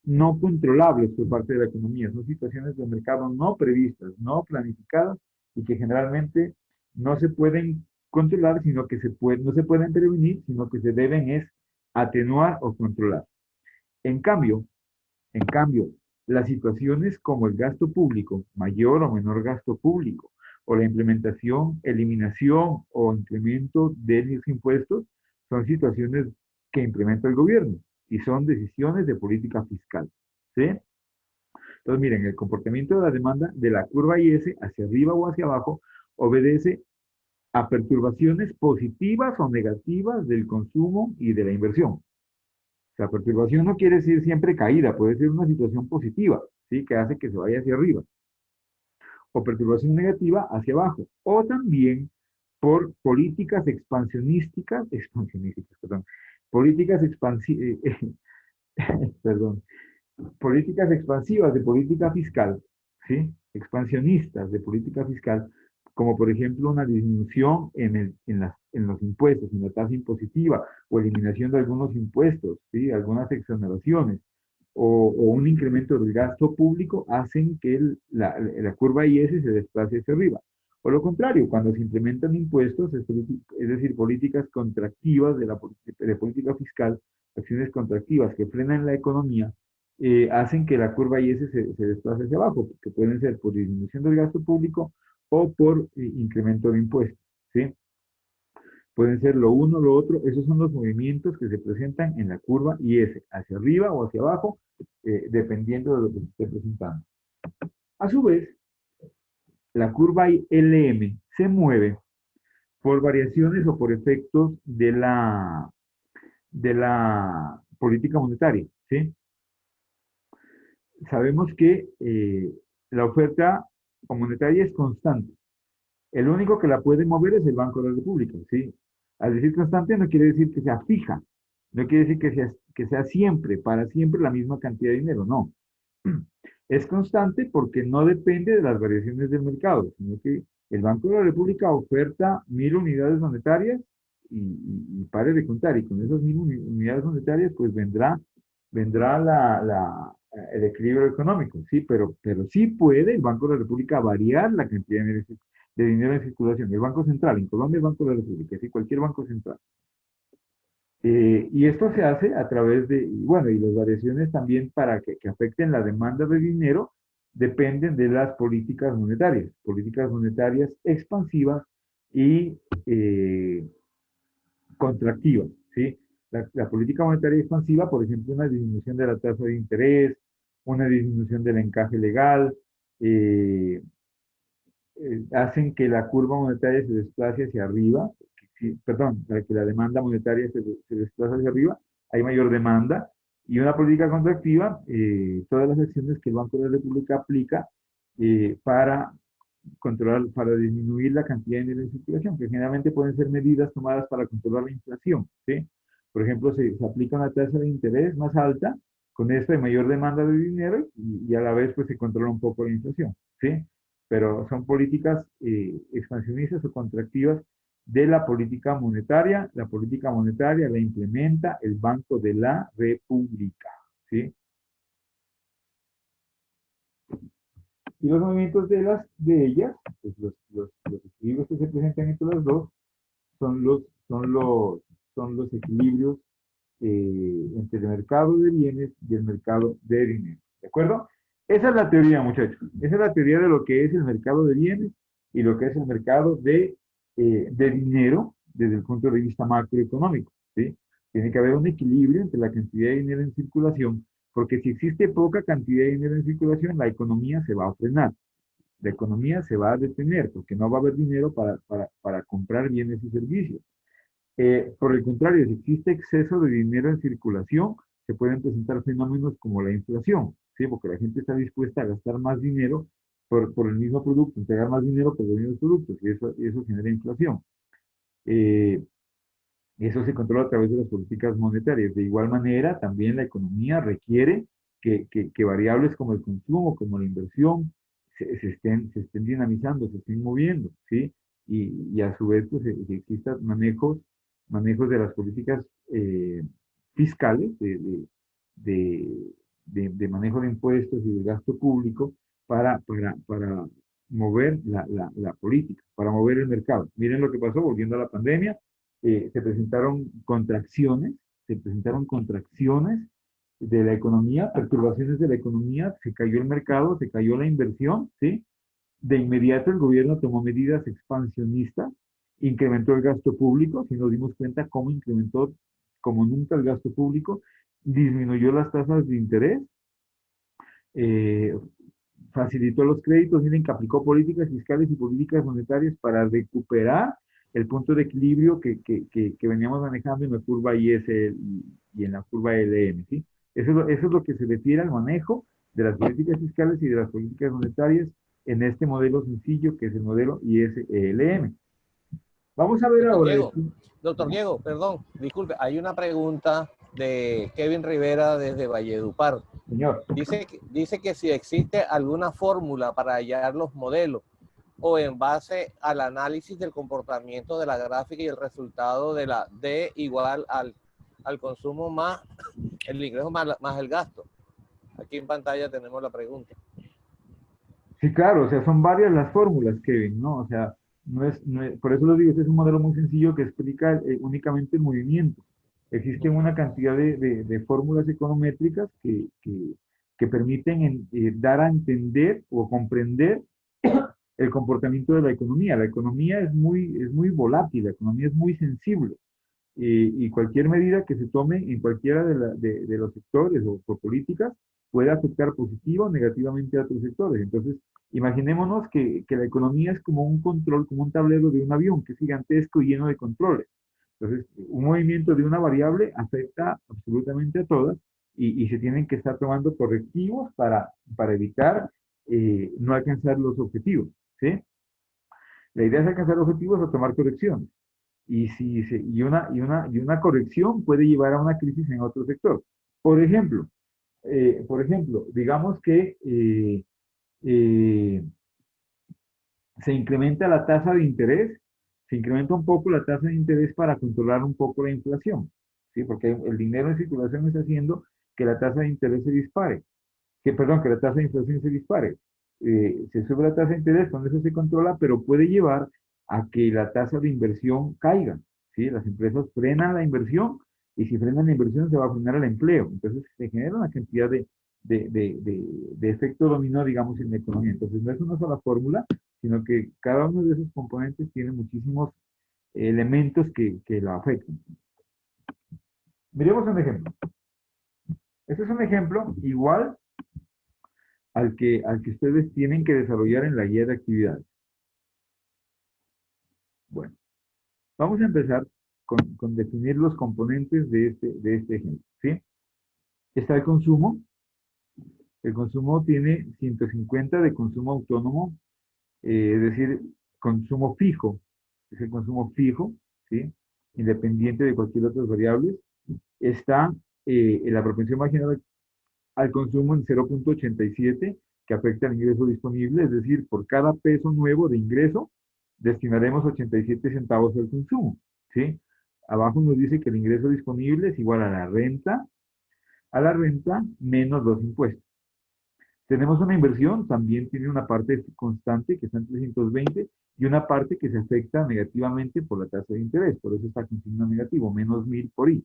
no controlables por parte de la economía. Son situaciones de mercado no previstas, no planificadas y que generalmente no se pueden controlar, no se pueden prevenir, sino que se deben es atenuar o controlar. En cambio, en cambio, las situaciones como el gasto público, mayor o menor gasto público, o la implementación, eliminación o incremento de los impuestos, son situaciones que implementa el gobierno y son decisiones de política fiscal. ¿Sí? Entonces, miren, el comportamiento de la demanda de la curva IS hacia arriba o hacia abajo obedece a perturbaciones positivas o negativas del consumo y de la inversión. La perturbación no quiere decir siempre caída, puede ser una situación positiva, ¿sí? Que hace que se vaya hacia arriba. O perturbación negativa hacia abajo. O también por políticas perdón, políticas perdón, políticas expansivas de política fiscal, ¿sí? Expansionistas de política fiscal, como por ejemplo una disminución en los impuestos, en la tasa impositiva, o eliminación de algunos impuestos, ¿sí? Algunas exoneraciones, o un incremento del gasto público, hacen que la curva IS se desplace hacia arriba. O lo contrario, cuando se implementan impuestos, es decir, políticas contractivas de política fiscal, acciones contractivas que frenan la economía, hacen que la curva IS se desplace hacia abajo, que pueden ser por disminución del gasto público o por incremento de impuestos, ¿sí? Pueden ser lo uno o lo otro. Esos son los movimientos que se presentan en la curva IS, hacia arriba o hacia abajo, dependiendo de lo que se esté presentando. A su vez, la curva LM se mueve por variaciones o por efectos de la política monetaria, ¿sí? Sabemos que la oferta monetaria es constante. El único que la puede mover es el Banco de la República, ¿sí? Al decir constante no quiere decir que sea fija, no quiere decir que sea siempre, para siempre la misma cantidad de dinero, no. Es constante porque no depende de las variaciones del mercado, sino que el Banco de la República oferta 1.000 unidades monetarias y pare de contar, y con esas 1.000 unidades monetarias pues vendrá el equilibrio económico, sí, pero sí puede el Banco de la República variar la cantidad de dinero en circulación. El Banco Central, en Colombia el Banco de la República, sí, cualquier banco central. Y esto se hace a través de, y bueno, y las variaciones también para que afecten la demanda de dinero dependen de las políticas monetarias expansivas y contractivas, ¿sí? La política monetaria expansiva, por ejemplo, una disminución de la tasa de interés, una disminución del encaje legal, eh, hacen que la curva monetaria se desplace hacia arriba, perdón, para que la demanda monetaria se desplace hacia arriba, hay mayor demanda, y una política contractiva, todas las acciones que el Banco de la República aplica para controlar, para disminuir la cantidad de dinero en circulación, que generalmente pueden ser medidas tomadas para controlar la inflación, ¿sí? Por ejemplo, se aplica una tasa de interés más alta, con esto hay mayor demanda de dinero y a la vez pues se controla un poco la inflación, ¿sí? Pero son políticas expansionistas o contractivas de la política monetaria. La política monetaria la implementa el Banco de la República, ¿sí? Y los movimientos de ellas, pues los equilibrios que se presentan entre las dos, son los equilibrios entre el mercado de bienes y el mercado de dinero. ¿De acuerdo? Esa es la teoría, muchachos. Esa es la teoría de lo que es el mercado de bienes y lo que es el mercado de dinero desde el punto de vista macroeconómico, ¿sí? Tiene que haber un equilibrio entre la cantidad de dinero en circulación, porque si existe poca cantidad de dinero en circulación, la economía se va a frenar. La economía se va a detener porque no va a haber dinero para comprar bienes y servicios. Por el contrario, si existe exceso de dinero en circulación, se pueden presentar fenómenos como la inflación, ¿sí? Porque la gente está dispuesta a gastar más dinero por el mismo producto, entregar más dinero por los mismos productos, y eso genera inflación. Eh, Eso se controla a través de las políticas monetarias. De igual manera, también la economía requiere que variables como el consumo, como la inversión, se estén dinamizando, se estén moviendo, ¿sí? Y a su vez, pues, existan manejos de las políticas fiscales, de manejo de impuestos y de gasto público para mover la política, para mover el mercado. Miren lo que pasó volviendo a la pandemia. Se presentaron contracciones, de la economía, perturbaciones de la economía, se cayó el mercado, se cayó la inversión, ¿sí? De inmediato el gobierno tomó medidas expansionistas, incrementó el gasto público, si nos dimos cuenta cómo incrementó como nunca el gasto público, disminuyó las tasas de interés, eh, facilitó los créditos, miren que aplicó políticas fiscales y políticas monetarias para recuperar el punto de equilibrio que veníamos manejando en la curva IS y en la curva LM, ¿sí? Eso es lo que se refiere al manejo de las políticas fiscales y de las políticas monetarias en este modelo sencillo que es el modelo IS-ELM. Vamos a ver ahora esto. Doctor Diego, perdón, disculpe, hay una pregunta de Kevin Rivera desde Valledupar. Señor. Dice que si existe alguna fórmula para hallar los modelos o en base al análisis del comportamiento de la gráfica y el resultado de la D igual al consumo más el ingreso más el gasto? Aquí en pantalla tenemos la pregunta. Sí, claro, o sea, son varias las fórmulas, Kevin, ¿no? O sea, por eso lo digo, este es un modelo muy sencillo que explica únicamente el movimiento. Existen una cantidad de fórmulas econométricas que permiten dar a entender o comprender el comportamiento de la economía. La economía es muy volátil, la economía es muy sensible. Y cualquier medida que se tome en cualquiera de los sectores o por políticas puede afectar positiva o negativamente a otros sectores. Entonces, imaginémonos que la economía es como un control, como un tablero de un avión que es gigantesco y lleno de controles. Entonces, un movimiento de una variable afecta absolutamente a todas y se tienen que estar tomando correctivos para evitar no alcanzar los objetivos, ¿sí? La idea es alcanzar objetivos o tomar correcciones. Y una corrección puede llevar a una crisis en otro sector. Por ejemplo, digamos que eh, se incrementa la tasa de interés, se incrementa un poco la tasa de interés para controlar un poco la inflación, ¿sí? Porque el dinero en circulación está haciendo que la tasa de interés se dispare, que la tasa de inflación se dispare. Se sube la tasa de interés, con eso se controla, pero puede llevar a que la tasa de inversión caiga, ¿sí? Las empresas frenan la inversión y si frenan la inversión se va a frenar el empleo. Entonces se genera una cantidad de efecto dominó, digamos, en la economía. Entonces no es una sola fórmula, sino que cada uno de esos componentes tiene muchísimos elementos que la afectan. Miremos un ejemplo. Este es un ejemplo igual al que ustedes tienen que desarrollar en la guía de actividades. Bueno, vamos a empezar con definir los componentes de este ejemplo, ¿sí? Está el consumo. El consumo tiene 150 de consumo autónomo, es decir, consumo fijo. Es el consumo fijo, ¿sí? Independiente de cualquier otra variable. Está en la propensión marginal al consumo en 0,87, que afecta al ingreso disponible, es decir, por cada peso nuevo de ingreso, destinaremos 87 centavos al consumo, ¿sí? Abajo nos dice que el ingreso disponible es igual a la renta menos los impuestos. Tenemos una inversión, también tiene una parte constante que está en 320 y una parte que se afecta negativamente por la tasa de interés, por eso está con signo negativo, menos 1000 por I,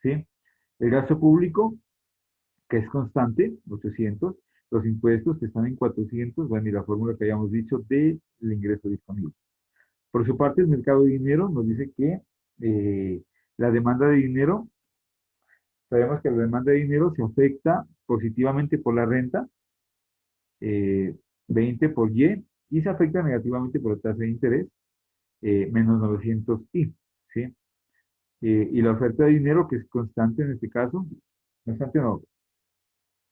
¿sí? El gasto público, que es constante, 800, los impuestos que están en 400, bueno, y la fórmula que habíamos dicho del ingreso disponible. Por su parte, el mercado de dinero nos dice que la demanda de dinero, sabemos que la demanda de dinero se afecta positivamente por la renta, 20 por y se afecta negativamente por la tasa de interés, menos 900i, ¿sí? Y la oferta de dinero, que es constante en este caso, constante no,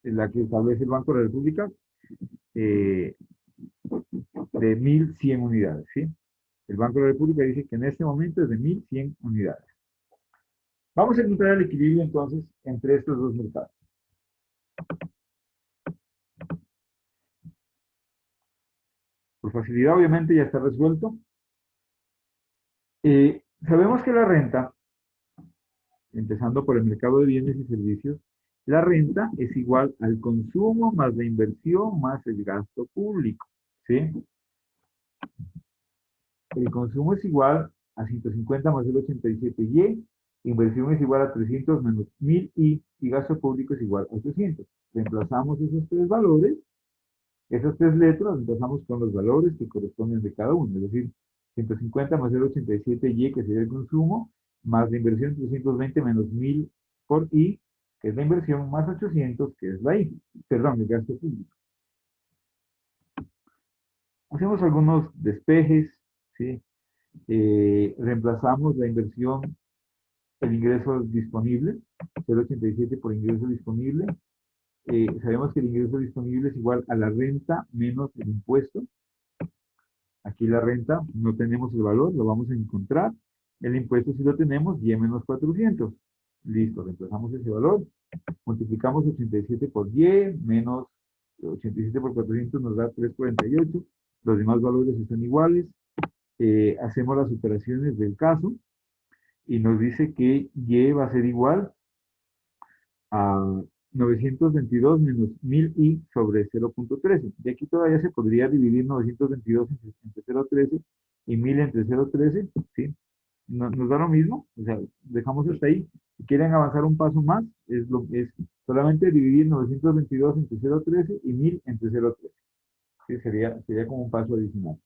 es la que establece el Banco de la República, eh, de 1100 unidades, ¿sí? El Banco de la República dice que en este momento es de 1100 unidades. Vamos a encontrar el equilibrio entonces entre estos dos mercados. Por facilidad, obviamente, ya está resuelto. Sabemos que la renta, empezando por el mercado de bienes y servicios, la renta es igual al consumo más la inversión más el gasto público, ¿sí? El consumo es igual a 150 más el 87y, inversión es igual a 300 menos 1000i y gasto público es igual a 800. Reemplazamos esos tres valores, esas tres letras, reemplazamos con los valores que corresponden de cada uno, es decir, 150 más el 87y, que sería el consumo, más la inversión 320 menos 1000 por i, que es la inversión, más 800, que es la i, perdón, el gasto público. Hacemos algunos despejes, ¿sí? Reemplazamos la inversión, el ingreso disponible, 0,87 por ingreso disponible. Sabemos que el ingreso disponible es igual a la renta menos el impuesto. Aquí la renta no tenemos el valor, lo vamos a encontrar. El impuesto sí lo tenemos, y menos 400. Listo, reemplazamos ese valor. Multiplicamos 87 por y, menos 87 por 400 nos da 348. los demás valores están iguales, hacemos las operaciones del caso y nos dice que y va a ser igual a 922 menos 1000i sobre 0.13. Y aquí todavía se podría dividir 922 entre 0.13 y 1000 entre 0.13, ¿sí? Nos da lo mismo, o sea, dejamos hasta ahí. Si quieren avanzar un paso más, es solamente dividir 922 entre 0.13 y 1000 entre 0.13. ¿Sí? Sería como un paso adicional.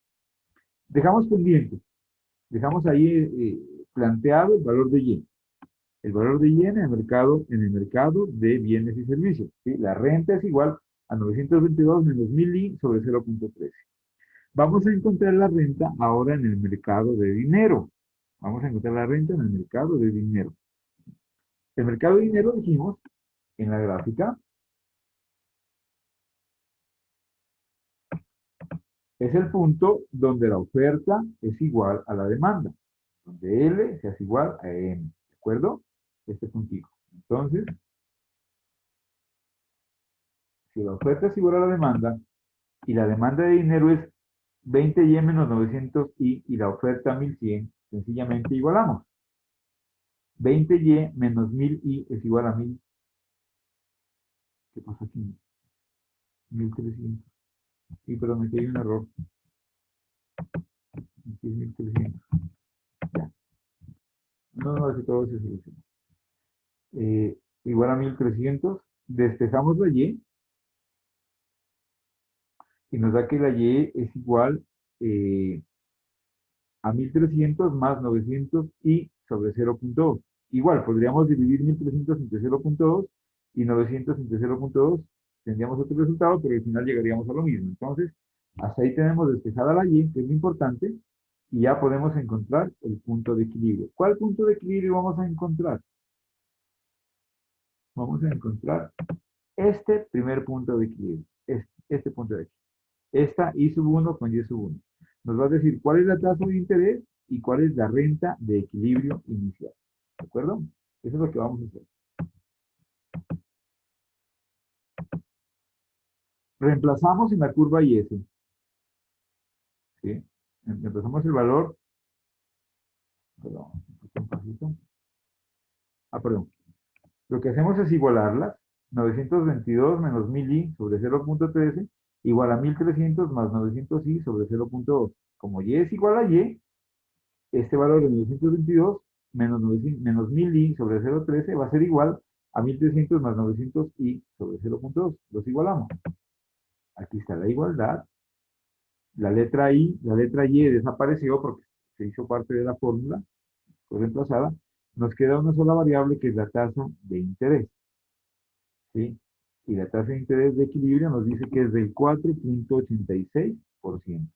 Dejamos pendiente, dejamos ahí planteado el valor de Y. El valor de Y en el mercado de bienes y servicios. ¿Sí? La renta es igual a 922 menos 1000i sobre 0.13. Vamos a encontrar la renta ahora en el mercado de dinero. Vamos a encontrar la renta en el mercado de dinero. El mercado de dinero, dijimos, en la gráfica, es el punto donde la oferta es igual a la demanda. Donde L se hace igual a M. ¿De acuerdo? Este puntico. Entonces, si la oferta es igual a la demanda, y la demanda de dinero es 20y menos 900i y la oferta 1100, sencillamente igualamos. 20y menos 1000i es igual a 1000. ¿Qué pasa aquí? 1300. Sí, perdón, aquí hay un error. Aquí es 1300. Ya. No, así todo se soluciona. Igual a 1300. Despejamos la y nos da que la y es igual a 1300 más 900i sobre 0.2. Igual, podríamos dividir 1300 entre 0.2 y 900 entre 0.2. Tendríamos otro resultado, pero al final llegaríamos a lo mismo. Entonces, hasta ahí tenemos despejada la y, que es lo importante, y ya podemos encontrar el punto de equilibrio. ¿Cuál punto de equilibrio vamos a encontrar? Vamos a encontrar este primer punto de equilibrio. Este punto de equilibrio. Esta I sub 1 con Y sub 1. Nos va a decir cuál es la tasa de interés y cuál es la renta de equilibrio inicial. ¿De acuerdo? Eso es lo que vamos a hacer. Reemplazamos en la curva IS. ¿Sí? Reemplazamos el valor. Perdón, un pasito. Perdón. Lo que hacemos es igualarlas. 922 menos 1000i sobre 0.13 igual a 1300 más 900i sobre 0.2. Como y es igual a y, este valor de 922 menos 1000i sobre 0.13 va a ser igual a 1300 más 900i sobre 0.2. Los igualamos. Aquí está la igualdad. La letra I desapareció porque se hizo parte de la fórmula, fue reemplazada. Nos queda una sola variable que es la tasa de interés. ¿Sí? Y la tasa de interés de equilibrio nos dice que es del 4.86%.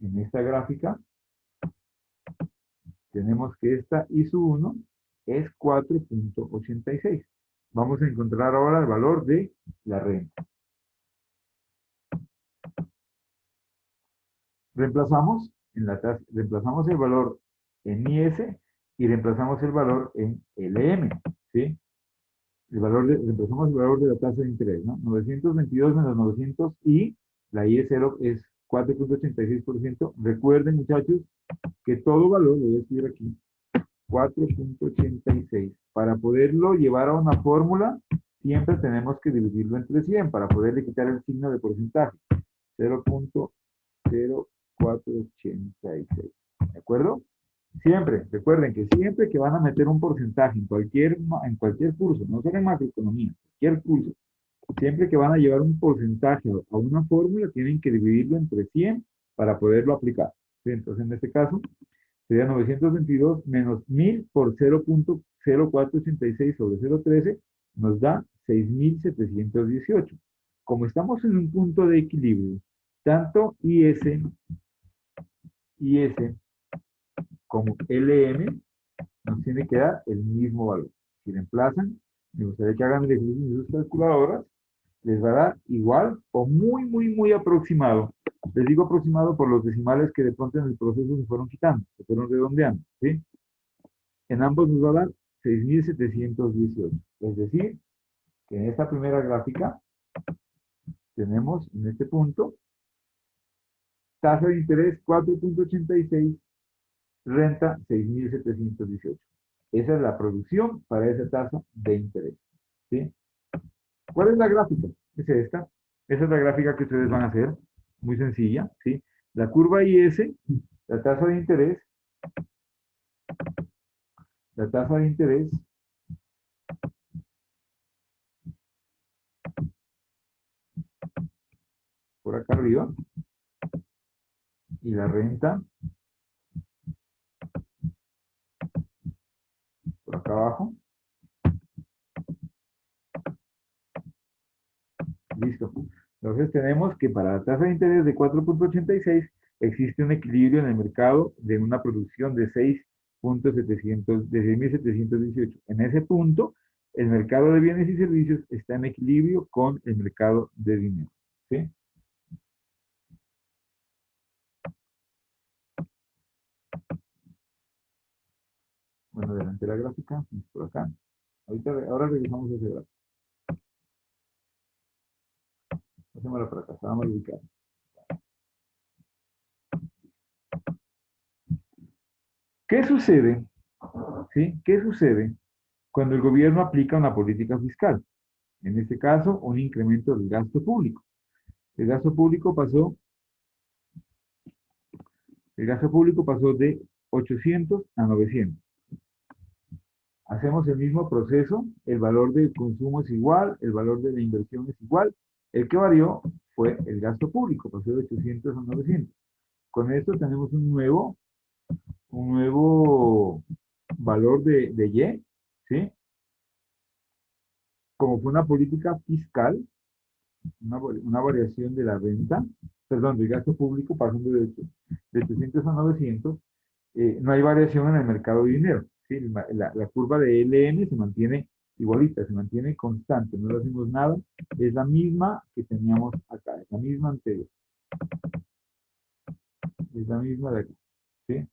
En esta gráfica tenemos que esta I sub 1 es 4.86. Vamos a encontrar ahora el valor de la renta. Reemplazamos reemplazamos el valor en IS y reemplazamos el valor en LM. ¿Sí? Reemplazamos el valor de la tasa de interés, ¿no? 922 menos 900 y la I es 0 es 4.86%. Recuerden, muchachos, que todo valor, lo voy a escribir aquí, 4.86. Para poderlo llevar a una fórmula, siempre tenemos que dividirlo entre 100 para poderle quitar el signo de porcentaje. 0.0486. ¿De acuerdo? Siempre, recuerden que siempre que van a meter un porcentaje en cualquier curso, no solo en macroeconomía, cualquier curso, siempre que van a llevar un porcentaje a una fórmula, tienen que dividirlo entre 100 para poderlo aplicar. ¿Sí? Entonces, en este caso, sería 922 menos 1000 por 0.0486 sobre 0.13, nos da 6.718. Como estamos en un punto de equilibrio, tanto IS como LM nos tiene que dar el mismo valor. Si reemplazan, me gustaría que hagan el ejercicio en sus calculadoras, les va a dar igual o muy, muy, muy aproximado. Les digo aproximado por los decimales que de pronto en el proceso se fueron quitando, se fueron redondeando, ¿sí? En ambos nos va a dar 6.718. Es decir, que en esta primera gráfica tenemos en este punto Tasa de interés 4.86, renta 6.718. Esa es la producción para esa tasa de interés. ¿Sí? ¿Cuál es la gráfica? Es esta. Esa es la gráfica que ustedes van a hacer. Muy sencilla. ¿Sí? La curva IS, la tasa de interés, la tasa de interés por acá arriba y la renta por acá abajo. Listo. Entonces tenemos que para la tasa de interés de 4.86 existe un equilibrio en el mercado de una producción de 6.718. En ese punto, el mercado de bienes y servicios está en equilibrio con el mercado de dinero. ¿Sí? Bueno, adelante la gráfica, por acá. Ahora revisamos ese gráfico. Hacémosla para acá, vamos a ubicar. ¿Qué sucede? ¿Sí? ¿Qué sucede cuando el gobierno aplica una política fiscal? En este caso, un incremento del gasto público. El gasto público pasó, el gasto público pasó de 800 a 900. Hacemos el mismo proceso, el valor del consumo es igual, el valor de la inversión es igual. El que varió fue el gasto público, pasó de 800 a 900. Con esto tenemos un nuevo valor de Y, ¿sí? Como fue una política fiscal, una variación de la renta, perdón, del gasto público pasando de 800 a 900, no hay variación en el mercado de dinero. ¿Sí? La curva de LN se mantiene igualita, se mantiene constante, no le hacemos nada, es la misma que teníamos acá, es la misma anterior, es la misma de acá. ¿Sí?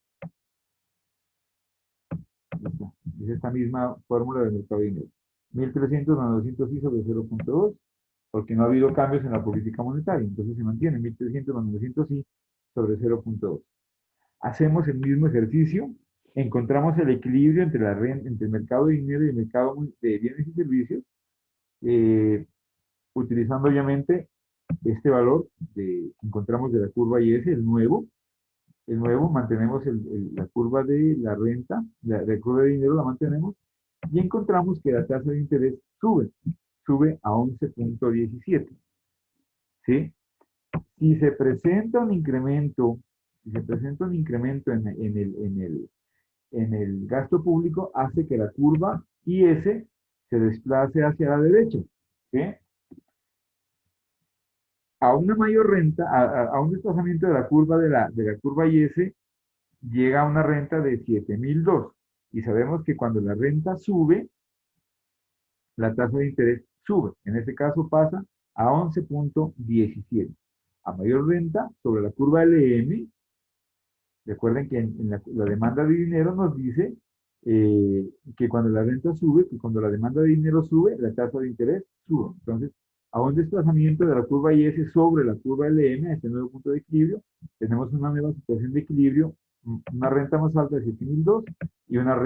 Es esta misma fórmula del mercado de dinero. 1300 más 900 y sobre 0.2, porque no ha habido cambios en la política monetaria, entonces se mantiene 1300 más 900 y sobre 0.2. Hacemos el mismo ejercicio, encontramos el equilibrio entre la renta, entre el mercado de dinero y el mercado de bienes y servicios, eh, utilizando obviamente este valor que encontramos de la curva IS, el nuevo mantenemos la curva de la renta, la curva de dinero la mantenemos y encontramos que la tasa de interés sube a 11.17. ¿Sí? Si se presenta un incremento, en el gasto público, hace que la curva IS se desplace hacia la derecha. ¿Sí? A una mayor renta, a un desplazamiento de la curva de la curva IS, llega a una renta de 7.002. Y sabemos que cuando la renta sube, la tasa de interés sube. En este caso pasa a 11.17. A mayor renta sobre la curva LM, recuerden que en la demanda de dinero nos dice que cuando la renta sube, que cuando la demanda de dinero sube, la tasa de interés sube. Entonces, a un desplazamiento de la curva IS sobre la curva LM, a este nuevo punto de equilibrio, tenemos una nueva situación de equilibrio, una renta más alta de 7.002 y una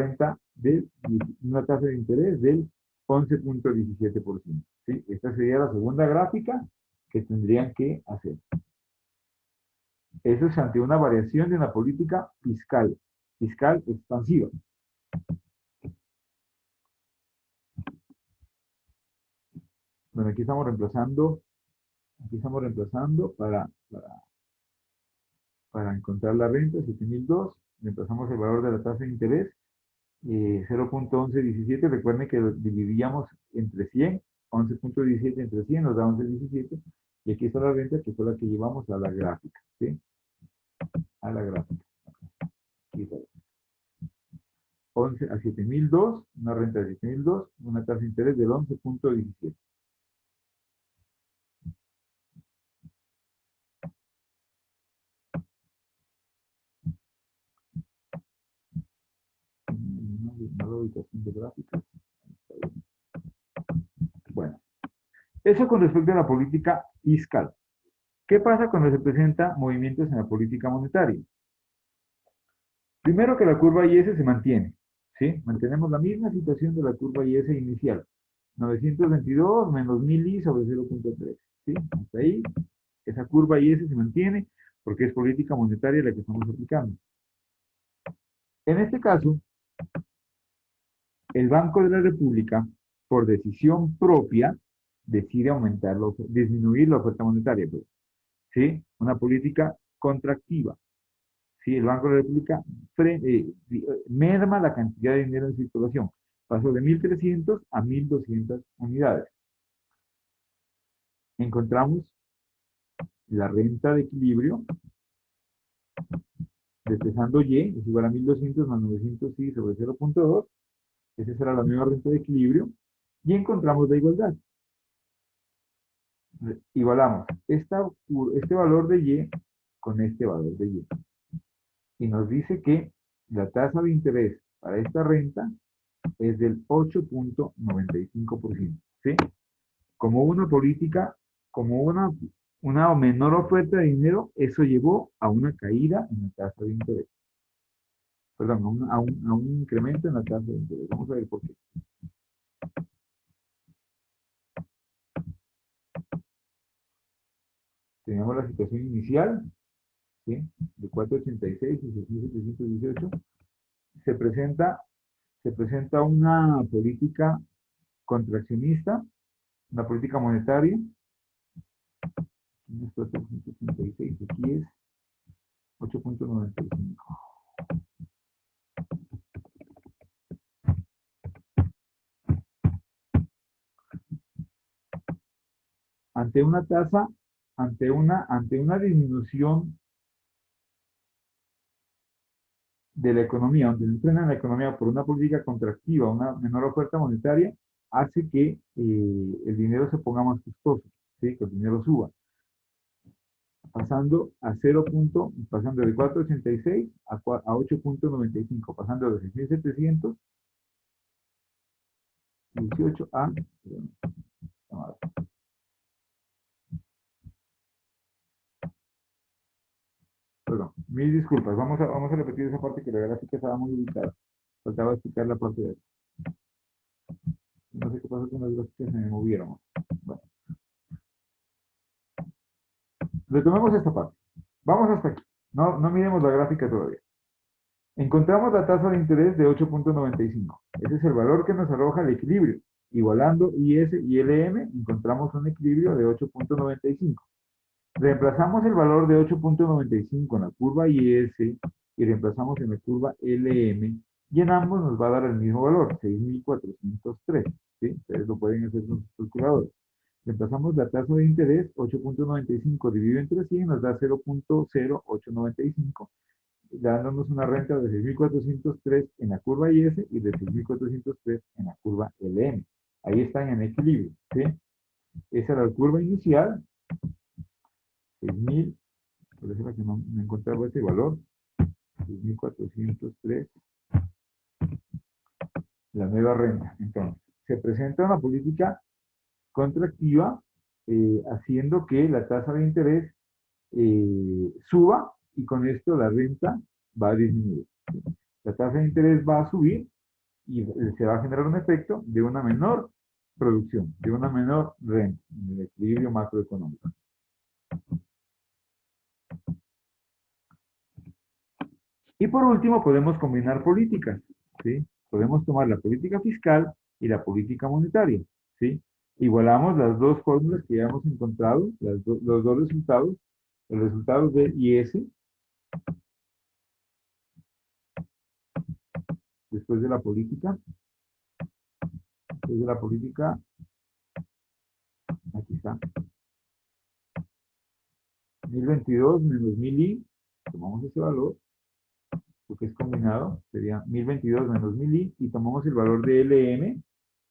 tasa de interés del 11.17%. ¿Sí? Esta sería la segunda gráfica que tendrían que hacer. Eso es ante una variación de una política fiscal expansiva. Bueno, aquí estamos reemplazando para encontrar la renta, 7.002, reemplazamos el valor de la tasa de interés, 0.1117, recuerden que lo dividíamos entre 100, 11.17 entre 100 nos da 11.17, y aquí está la renta que fue la que llevamos a la gráfica, ¿sí? A la gráfica. Aquí está. 11 a 7.002, una renta de 7.002, una tasa de interés del 11.17. Una ubicación de gráficas. Bueno, eso con respecto a la política fiscal. ¿Qué pasa cuando se presentan movimientos en la política monetaria? Primero que la curva IS se mantiene, ¿sí? Mantenemos la misma situación de la curva IS inicial. 922 menos 1000i sobre 0.3, ¿sí? Hasta ahí, esa curva IS se mantiene porque es política monetaria la que estamos aplicando. En este caso, el Banco de la República, por decisión propia, decide disminuir la oferta monetaria, pues, ¿sí? Una política contractiva. ¿Sí? El Banco de la República merma la cantidad de dinero en circulación. Pasó de 1.300 a 1.200 unidades. Encontramos la renta de equilibrio, despejando Y, es igual a 1.200 más 900i sobre 0.2. Esa será la nueva renta de equilibrio. Y encontramos la igualdad. Igualamos este valor de Y con este valor de Y. Y nos dice que la tasa de interés para esta renta es del 8.95%, ¿sí? Como una política, como una menor oferta de dinero, eso llevó a una caída en la tasa de interés. Perdón, a un incremento en la tasa de interés. Vamos a ver por qué. Tenemos la situación inicial, ¿sí? De 486 y 6.718. Se presenta, se presenta una política contraccionista, una política monetaria. Aquí es 486, aquí es 8.95. Ante una tasa, ante una disminución de la economía, donde se frena la economía por una política contractiva, una menor oferta monetaria, hace que el dinero se ponga más costoso, ¿sí? Que el dinero suba, pasando pasando de 4.86 a 8.95, pasando de 6.718 a, perdón, mil disculpas, vamos a repetir esa parte que la gráfica estaba muy ubicada, faltaba explicar la parte de. No sé qué pasó con las gráficas, se me movieron. Bueno, retomemos esta parte. Vamos hasta aquí. No miremos la gráfica todavía. Encontramos la tasa de interés de 8.95. Ese es el valor que nos arroja el equilibrio. Igualando IS y LM, encontramos un equilibrio de 8.95. Reemplazamos el valor de 8.95 en la curva IS y reemplazamos en la curva LM, y en ambos nos va a dar el mismo valor, 6.403. ¿Sí? Ustedes lo pueden hacer con sus calculadores. Reemplazamos la tasa de interés, 8.95 dividido entre 100 nos da 0.0895, dándonos una renta de 6.403 en la curva IS y de 6.403 en la curva LM. Ahí están en equilibrio, ¿sí? Esa era la curva inicial, 6.000, por eso era que no encontraba ese valor, 6.403, la nueva renta. Entonces, se presenta una política contractiva, haciendo que la tasa de interés suba, y con esto la renta va a disminuir. La tasa de interés va a subir y se va a generar un efecto de una menor producción, de una menor renta en el equilibrio macroeconómico. Y por último, podemos combinar políticas, ¿sí? Podemos tomar la política fiscal y la política monetaria, ¿sí? Igualamos las dos fórmulas que ya hemos encontrado, los dos resultados, los resultados de IS después de la política, aquí está, 1022 menos 1000i, tomamos ese valor, porque es combinado, sería 1022 menos 1000i, y tomamos el valor de LM,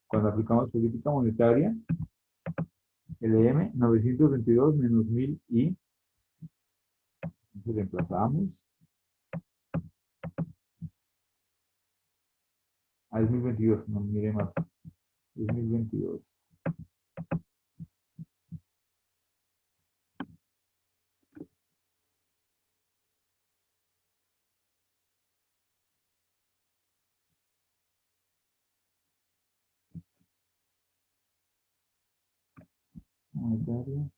cuando aplicamos política monetaria, LM, 922 menos 1000i, entonces reemplazamos, es 1022, no mire más, es 1022. monetaria.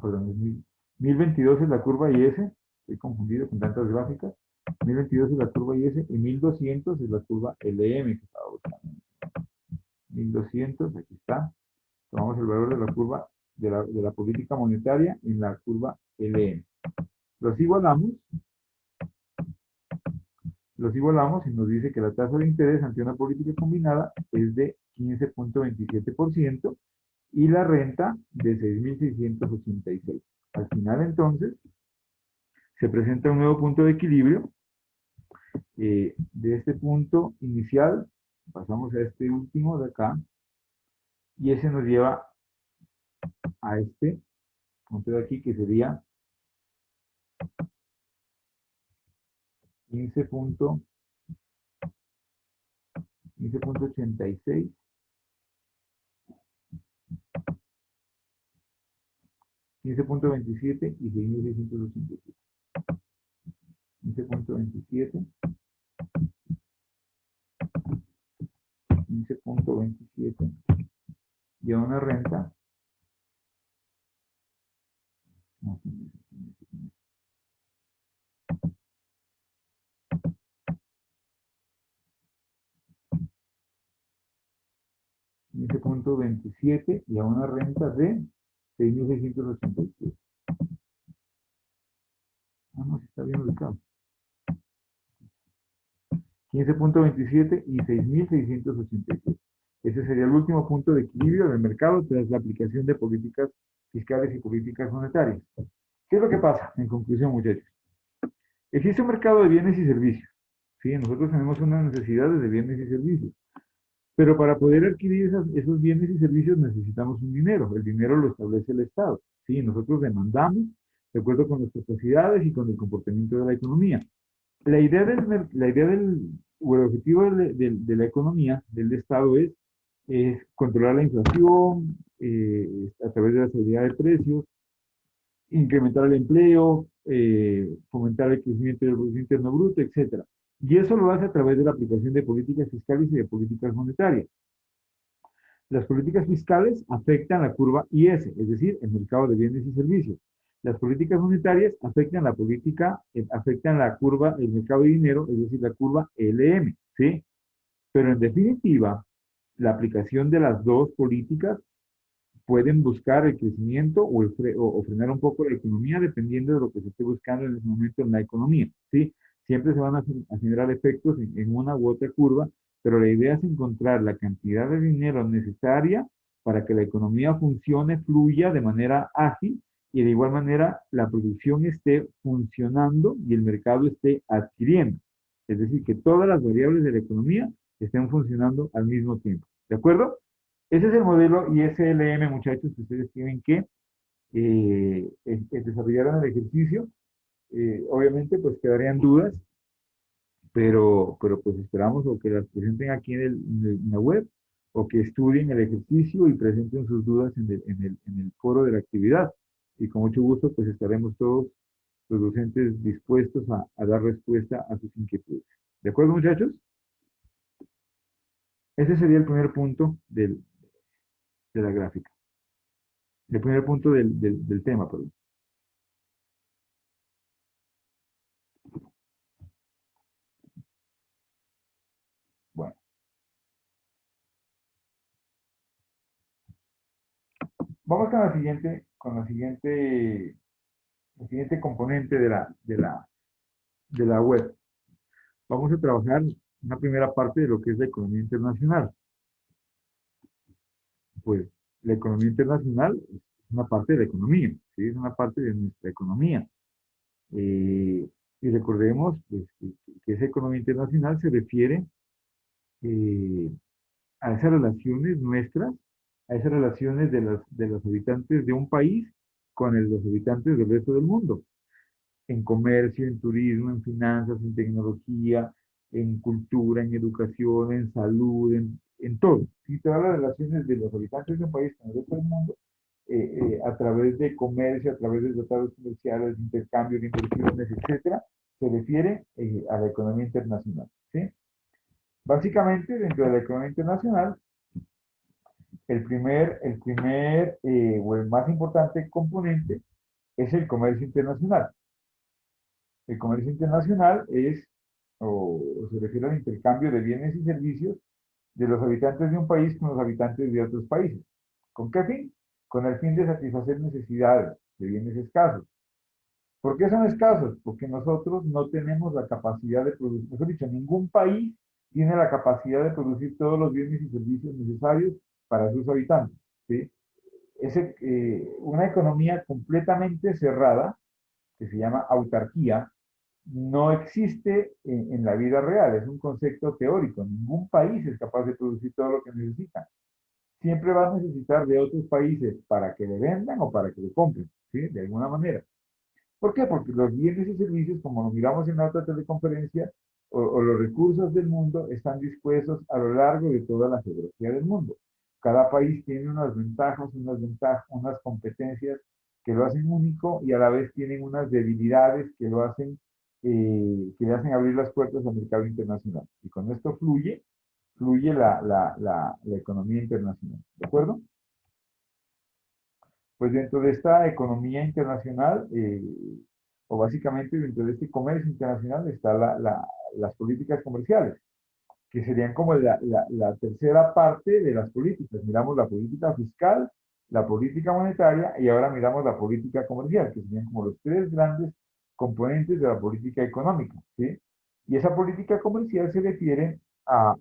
Perdón, 1022 es la curva IS, estoy confundido con tantas gráficas. 1022 es la curva IS y 1200 es la curva LM que estaba buscando. 1200, aquí está. Tomamos el valor de la curva de la política monetaria en la curva LM. Los igualamos, y nos dice que la tasa de interés ante una política combinada es de 15.27% y la renta de 6.686. Al final, entonces, se presenta un nuevo punto de equilibrio. De este punto inicial, pasamos a este último de acá, y ese nos lleva a este punto de aquí, que sería 15.86, 15.27 y 6.687. 15.27, 15.27, y a una renta, no, 15.27 y a una renta de 6.687. No, si está bien ubicado. 15.27 y 6.687. Ese sería el último punto de equilibrio del mercado tras la aplicación de políticas fiscales y políticas monetarias. ¿Qué es lo que pasa? En conclusión, muchachos. Existe un mercado de bienes y servicios. ¿Sí? Nosotros tenemos unas necesidades de bienes y servicios. Pero para poder adquirir esos bienes y servicios necesitamos un dinero. El dinero lo establece el Estado. ¿Sí? Nosotros demandamos de acuerdo con nuestras capacidades y con el comportamiento de la economía. O el objetivo de la economía, del Estado, es controlar la inflación a través de la estabilidad de precios, incrementar el empleo, fomentar el crecimiento del Producto Interno Bruto, etcétera. Y eso lo hace a través de la aplicación de políticas fiscales y de políticas monetarias. Las políticas fiscales afectan la curva IS, es decir, el mercado de bienes y servicios. Las políticas monetarias afectan afectan la curva, el mercado de dinero, es decir, la curva LM, ¿sí? Pero en definitiva, la aplicación de las dos políticas pueden buscar el crecimiento o frenar un poco la economía dependiendo de lo que se esté buscando en ese momento en la economía, ¿sí? Siempre se van a generar efectos en una u otra curva, pero la idea es encontrar la cantidad de dinero necesaria para que la economía funcione, fluya de manera ágil y de igual manera la producción esté funcionando y el mercado esté adquiriendo. Es decir, que todas las variables de la economía estén funcionando al mismo tiempo. ¿De acuerdo? Ese es el modelo ISLM, muchachos, que ustedes tienen que desarrollar en el ejercicio. Obviamente, pues quedarían dudas, pero pues esperamos o que las presenten aquí en la web o que estudien el ejercicio y presenten sus dudas en el foro de la actividad. Y con mucho gusto, pues estaremos todos los docentes dispuestos a dar respuesta a sus inquietudes. ¿De acuerdo, muchachos? Ese sería el primer punto de la gráfica. El primer punto del tema, perdón. Bueno, vamos el siguiente componente de la web. Vamos a trabajar una primera parte de lo que es la economía internacional. Pues la economía internacional es una parte de la economía, ¿sí? Es una parte de nuestra economía. Y recordemos pues, que esa economía internacional se refiere eh, a esas relaciones nuestras, a esas relaciones de los habitantes de un país con los habitantes del resto del mundo, en comercio, en turismo, en finanzas, en tecnología, en cultura, en educación, en salud, en todo, ¿sí? Todas las relaciones de los habitantes de un país con el resto del mundo, a través de comercio, a través de tratados comerciales, de intercambios de inversiones, etcétera, se refiere a la economía internacional, ¿sí? Básicamente, dentro de la economía internacional, o el más importante componente es el comercio internacional. El comercio internacional o se refiere al intercambio de bienes y servicios de los habitantes de un país con los habitantes de otros países. ¿Con qué fin? Con el fin de satisfacer necesidades de bienes escasos. ¿Por qué son escasos? Porque nosotros no tenemos la capacidad de producir, mejor dicho, ningún país tiene la capacidad de producir todos los bienes y servicios necesarios para sus habitantes, ¿sí? Una economía completamente cerrada, que se llama autarquía, no existe en la vida real, es un concepto teórico. Ningún país es capaz de producir todo lo que necesita. Siempre va a necesitar de otros países para que le vendan o para que le compren, ¿sí? De alguna manera. ¿Por qué? Porque los bienes y servicios, como lo miramos en la otra teleconferencia, o los recursos del mundo están dispuestos a lo largo de toda la geografía del mundo. Cada país tiene unas competencias que lo hacen único y a la vez tienen unas debilidades que le hacen abrir las puertas al mercado internacional. Y con esto fluye la economía internacional. ¿De acuerdo? Pues dentro de esta economía internacional, o básicamente dentro de este comercio internacional, están las políticas comerciales, que serían como la tercera parte de las políticas. Miramos la política fiscal, la política monetaria y ahora miramos la política comercial, que serían como los tres grandes componentes de la política económica, ¿sí? Y esa política comercial se refiere a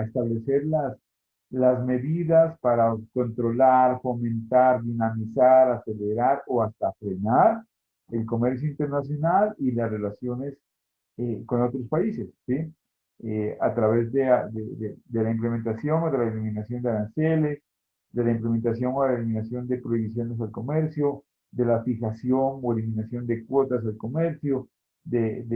establecer las medidas para controlar, fomentar, dinamizar, acelerar o hasta frenar el comercio internacional y las relaciones con otros países, ¿sí? A través de la implementación o de la eliminación de aranceles, de la implementación o de la eliminación de prohibiciones al comercio, de la fijación o eliminación de cuotas al comercio, del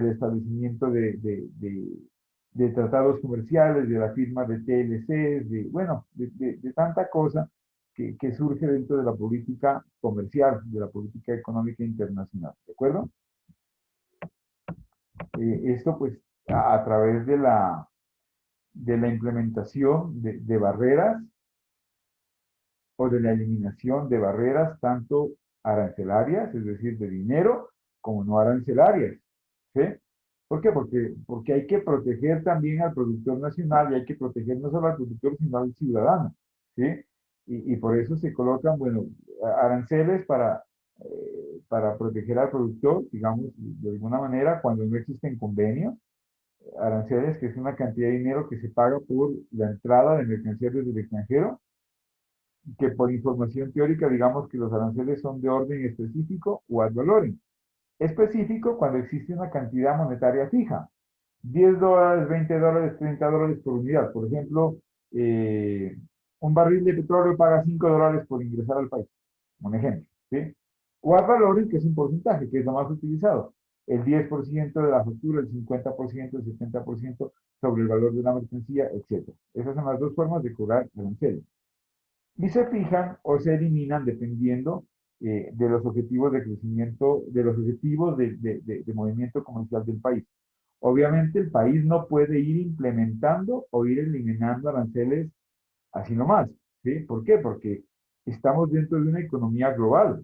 establecimiento de tratados comerciales, de la firma de TLCs, bueno, de tanta cosa que surge dentro de la política comercial, de la política económica internacional, ¿de acuerdo? Esto pues a través de la implementación de barreras o de la eliminación de barreras tanto arancelarias, es decir, de dinero, como no arancelarias, ¿sí? ¿Por qué? Porque hay que proteger también al productor nacional y hay que proteger no solo al productor, sino al ciudadano, ¿sí? Y por eso se colocan, bueno, aranceles para proteger al productor, digamos, de alguna manera, cuando no existen convenios, aranceles, que es una cantidad de dinero que se paga por la entrada de mercancías desde el extranjero, que por información teórica digamos que los aranceles son de orden específico o ad valorem. Específico cuando existe una cantidad monetaria fija, $10, $20, $30 por unidad. Por ejemplo, un barril de petróleo paga $5 por ingresar al país, un ejemplo, ¿sí? O ad valorem, que es un porcentaje, que es lo más utilizado. El 10% de la factura, el 50%, el 70% sobre el valor de una mercancía, etc. Esas son las dos formas de cobrar aranceles. Y se fijan o se eliminan dependiendo de los objetivos de crecimiento, de los objetivos de movimiento comercial del país. Obviamente el país no puede ir implementando o ir eliminando aranceles así nomás, ¿sí? ¿Por qué? Porque estamos dentro de una economía global.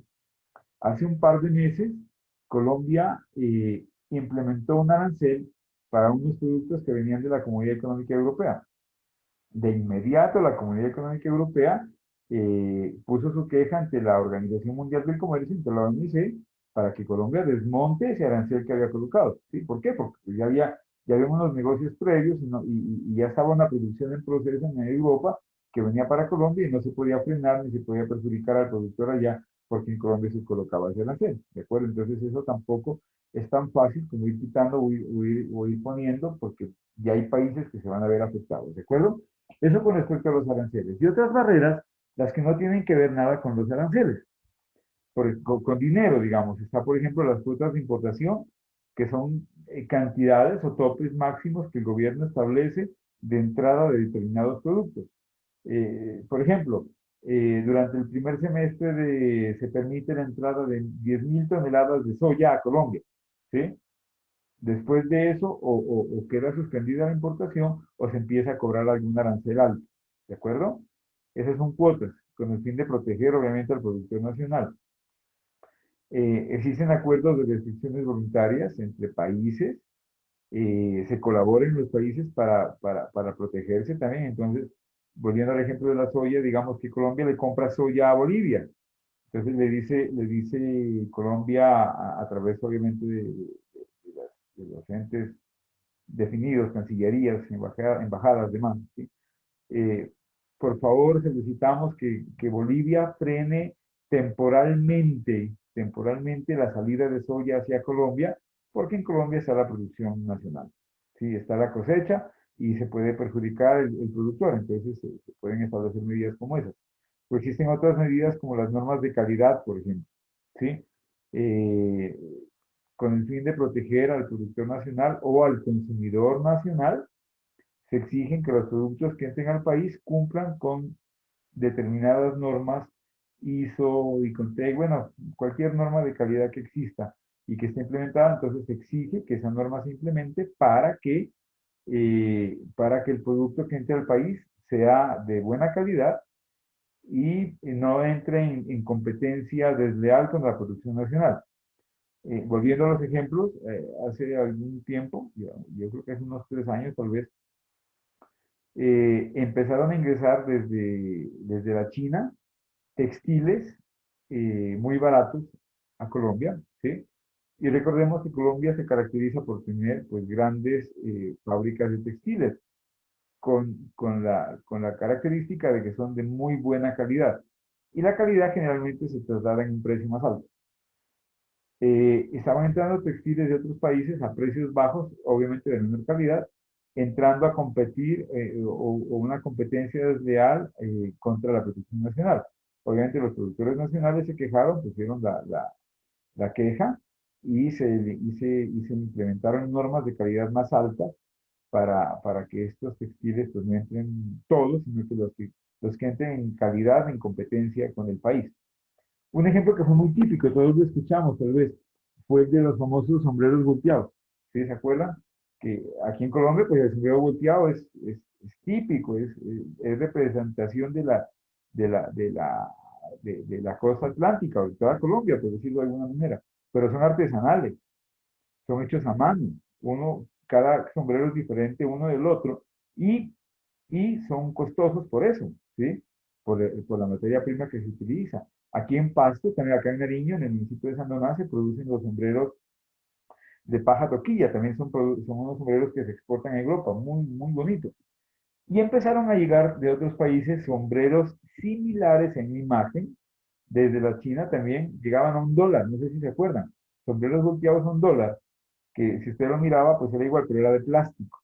Hace un par de meses, Colombia implementó un arancel para unos productos que venían de la Comunidad Económica Europea. De inmediato, la Comunidad Económica Europea puso su queja ante la Organización Mundial del Comercio, ante la OMC, para que Colombia desmonte ese arancel que había colocado, ¿sí? ¿Por qué? Porque pues, ya había unos negocios previos y ya estaba una producción en proceso en Europa que venía para Colombia y no se podía frenar ni se podía perjudicar al productor allá porque en Colombia se colocaba ese arancel, ¿de acuerdo? Entonces eso tampoco es tan fácil como ir quitando o ir poniendo porque ya hay países que se van a ver afectados, ¿de acuerdo? Eso con respecto a los aranceles. Y otras barreras, las que no tienen que ver nada con los aranceles, con dinero, digamos. Está, por ejemplo, las cuotas de importación, que son cantidades o topes máximos que el gobierno establece de entrada de determinados productos. Por ejemplo, durante el primer semestre se permite la entrada de 10.000 toneladas de soya a Colombia, ¿sí? Después de eso, o queda suspendida la importación o se empieza a cobrar algún arancel alto, ¿de acuerdo? Esas son cuotas, con el fin de proteger, obviamente, al productor nacional. Existen acuerdos de restricciones voluntarias entre países, se colabora en los países para protegerse también. Entonces, volviendo al ejemplo de la soya, digamos que Colombia le compra soya a Bolivia. Entonces le dice Colombia a través obviamente de los entes definidos, cancillerías, embajadas, demás, ¿sí? Eh, por favor, solicitamos que Bolivia frene temporalmente la salida de soya hacia Colombia, porque en Colombia está la producción nacional, ¿sí? Está la cosecha y se puede perjudicar el productor, entonces se pueden establecer medidas como esas. Pues existen otras medidas como las normas de calidad, por ejemplo, ¿sí? Eh, con el fin de proteger al productor nacional o al consumidor nacional, se exigen que los productos que entren al país cumplan con determinadas normas ISO y CONTEC, bueno, cualquier norma de calidad que exista y que esté implementada, entonces se exige que esa norma se implemente para que el producto que entre al país sea de buena calidad y no entre en competencia desleal con la producción nacional. Volviendo a los ejemplos, hace algún tiempo, yo creo que hace unos 3 años tal vez, empezaron a ingresar desde la China textiles muy baratos a Colombia, ¿sí? Y recordemos que Colombia se caracteriza por tener pues grandes fábricas de textiles con la característica de que son de muy buena calidad. Y la calidad generalmente se traslada en un precio más alto. Estaban entrando textiles de otros países a precios bajos, obviamente de menor calidad, entrando a competir o una competencia desleal contra la producción nacional. Obviamente los productores nacionales se quejaron, pusieron la queja y se implementaron normas de calidad más altas para que estos textiles pues, no entren todos, sino que los que entren en calidad, en competencia con el país. Un ejemplo que fue muy típico, todos lo escuchamos tal vez, fue el de los famosos sombreros volteados. ¿Sí se acuerdan? Que aquí en Colombia, pues el sombrero volteado es típico, es representación de la costa atlántica, o de toda Colombia, por decirlo de alguna manera. Pero son artesanales, son hechos a mano. Cada sombrero es diferente uno del otro y, y son costosos por eso, ¿sí? Por la materia prima que se utiliza. Aquí en Pasto, también acá en Nariño, en el municipio de San Donás, se producen los sombreros de paja toquilla, también son unos sombreros que se exportan a Europa, muy, muy bonitos. Y empezaron a llegar de otros países sombreros similares en imagen, desde la China también llegaban a $1, no sé si se acuerdan, sombreros volteados a $1, que si usted lo miraba, pues era igual, pero era de plástico,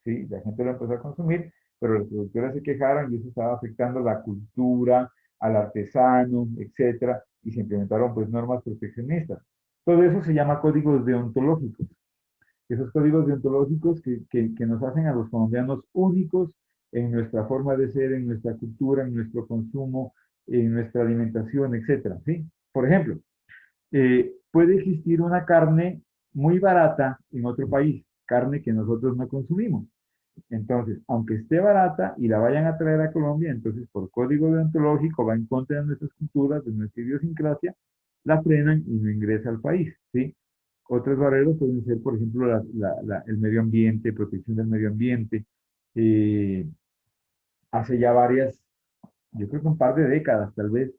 ¿sí? La gente lo empezó a consumir, pero los productores se quejaron y eso estaba afectando la cultura, al artesano, etcétera, y se implementaron pues normas proteccionistas. Todo eso se llama códigos deontológicos. Esos códigos deontológicos que nos hacen a los colombianos únicos en nuestra forma de ser, en nuestra cultura, en nuestro consumo, en nuestra alimentación, etcétera, ¿sí? Por ejemplo, puede existir una carne muy barata en otro país, carne que nosotros no consumimos. Entonces, aunque esté barata y la vayan a traer a Colombia, entonces por código deontológico va en contra de nuestras culturas, de nuestra idiosincrasia, la frenan y no ingresa al país, ¿sí? Otras barreras pueden ser, por ejemplo, el medio ambiente, protección del medio ambiente. Eh, Hace ya yo creo que un par de décadas tal vez,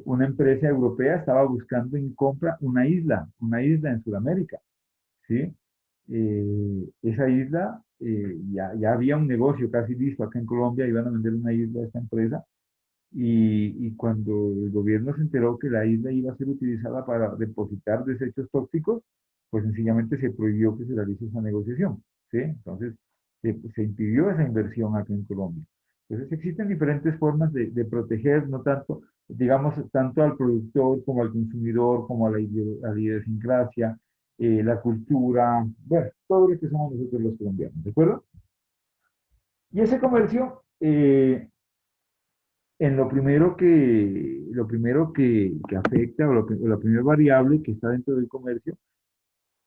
una empresa europea estaba buscando en compra una isla en Sudamérica, ¿sí? Esa isla, ya había un negocio casi listo acá en Colombia, iban a vender una isla a esta empresa, y cuando el gobierno se enteró que la isla iba a ser utilizada para depositar desechos tóxicos, pues sencillamente se prohibió que se realice esa negociación, ¿sí? Entonces, se impidió esa inversión acá en Colombia. Entonces, existen diferentes formas de proteger, no tanto, digamos, tanto al productor como al consumidor, como a la idiosincrasia, la cultura, bueno, todo lo que somos nosotros los colombianos, ¿de acuerdo? Y ese comercio, en lo primero que afecta, o la primera variable que está dentro del comercio,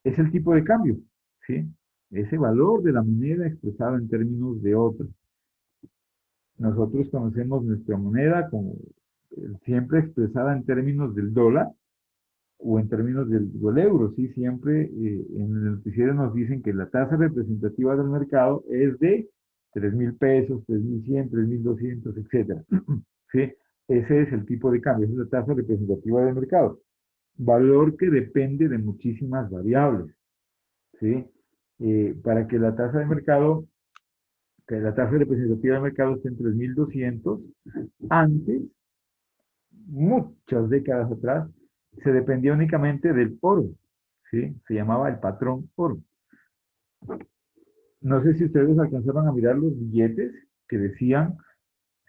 es el tipo de cambio, ¿sí? Ese valor de la moneda expresado en términos de otra. Nosotros conocemos nuestra moneda como siempre expresada en términos del dólar o en términos del euro, ¿sí? Siempre en el noticiero nos dicen que la tasa representativa del mercado es de 3.000 pesos, 3.100, 3.200, etcétera, ¿sí? Ese es el tipo de cambio, esa es la tasa representativa del mercado. Valor que depende de muchísimas variables, ¿sí? Para que la tasa representativa del mercado esté en 3.200, antes, muchas décadas atrás, se dependía únicamente del oro, ¿sí? Se llamaba el patrón oro. No sé si ustedes alcanzaron a mirar los billetes que decían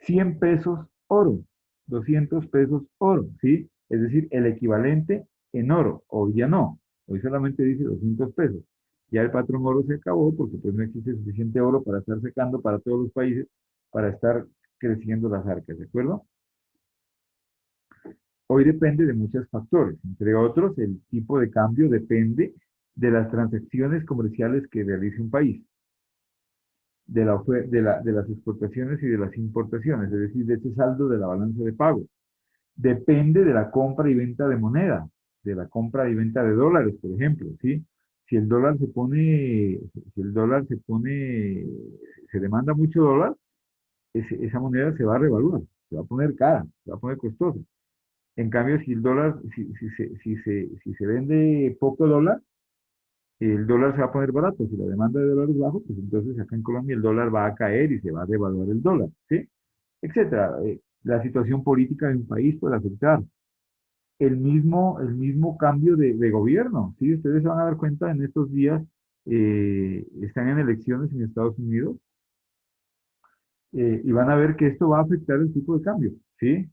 100 pesos oro, 200 pesos oro, ¿sí? Es decir, el equivalente en oro. Hoy ya no, hoy solamente dice 200 pesos. Ya el patrón oro se acabó porque pues no existe suficiente oro para estar secando para todos los países, para estar creciendo las arcas, ¿de acuerdo? Hoy depende de muchos factores, entre otros, el tipo de cambio depende de las transacciones comerciales que realice un país, de las exportaciones y de las importaciones, es decir, de ese saldo de la balanza de pagos. Depende de la compra y venta de moneda, de la compra y venta de dólares, por ejemplo, ¿sí? Si el dólar se demanda mucho dólar, esa moneda se va a revaluar, se va a poner cara, se va a poner costosa. En cambio, si el dólar, si se vende poco dólar, el dólar se va a poner barato. Si la demanda de dólar es bajo, pues entonces acá en Colombia el dólar va a caer y se va a devaluar el dólar, ¿sí? Etcétera. La situación política de un país puede afectar. El mismo cambio de gobierno, ¿sí? Ustedes se van a dar cuenta en estos días, están en elecciones en Estados Unidos, y van a ver que esto va a afectar el tipo de cambio, ¿sí?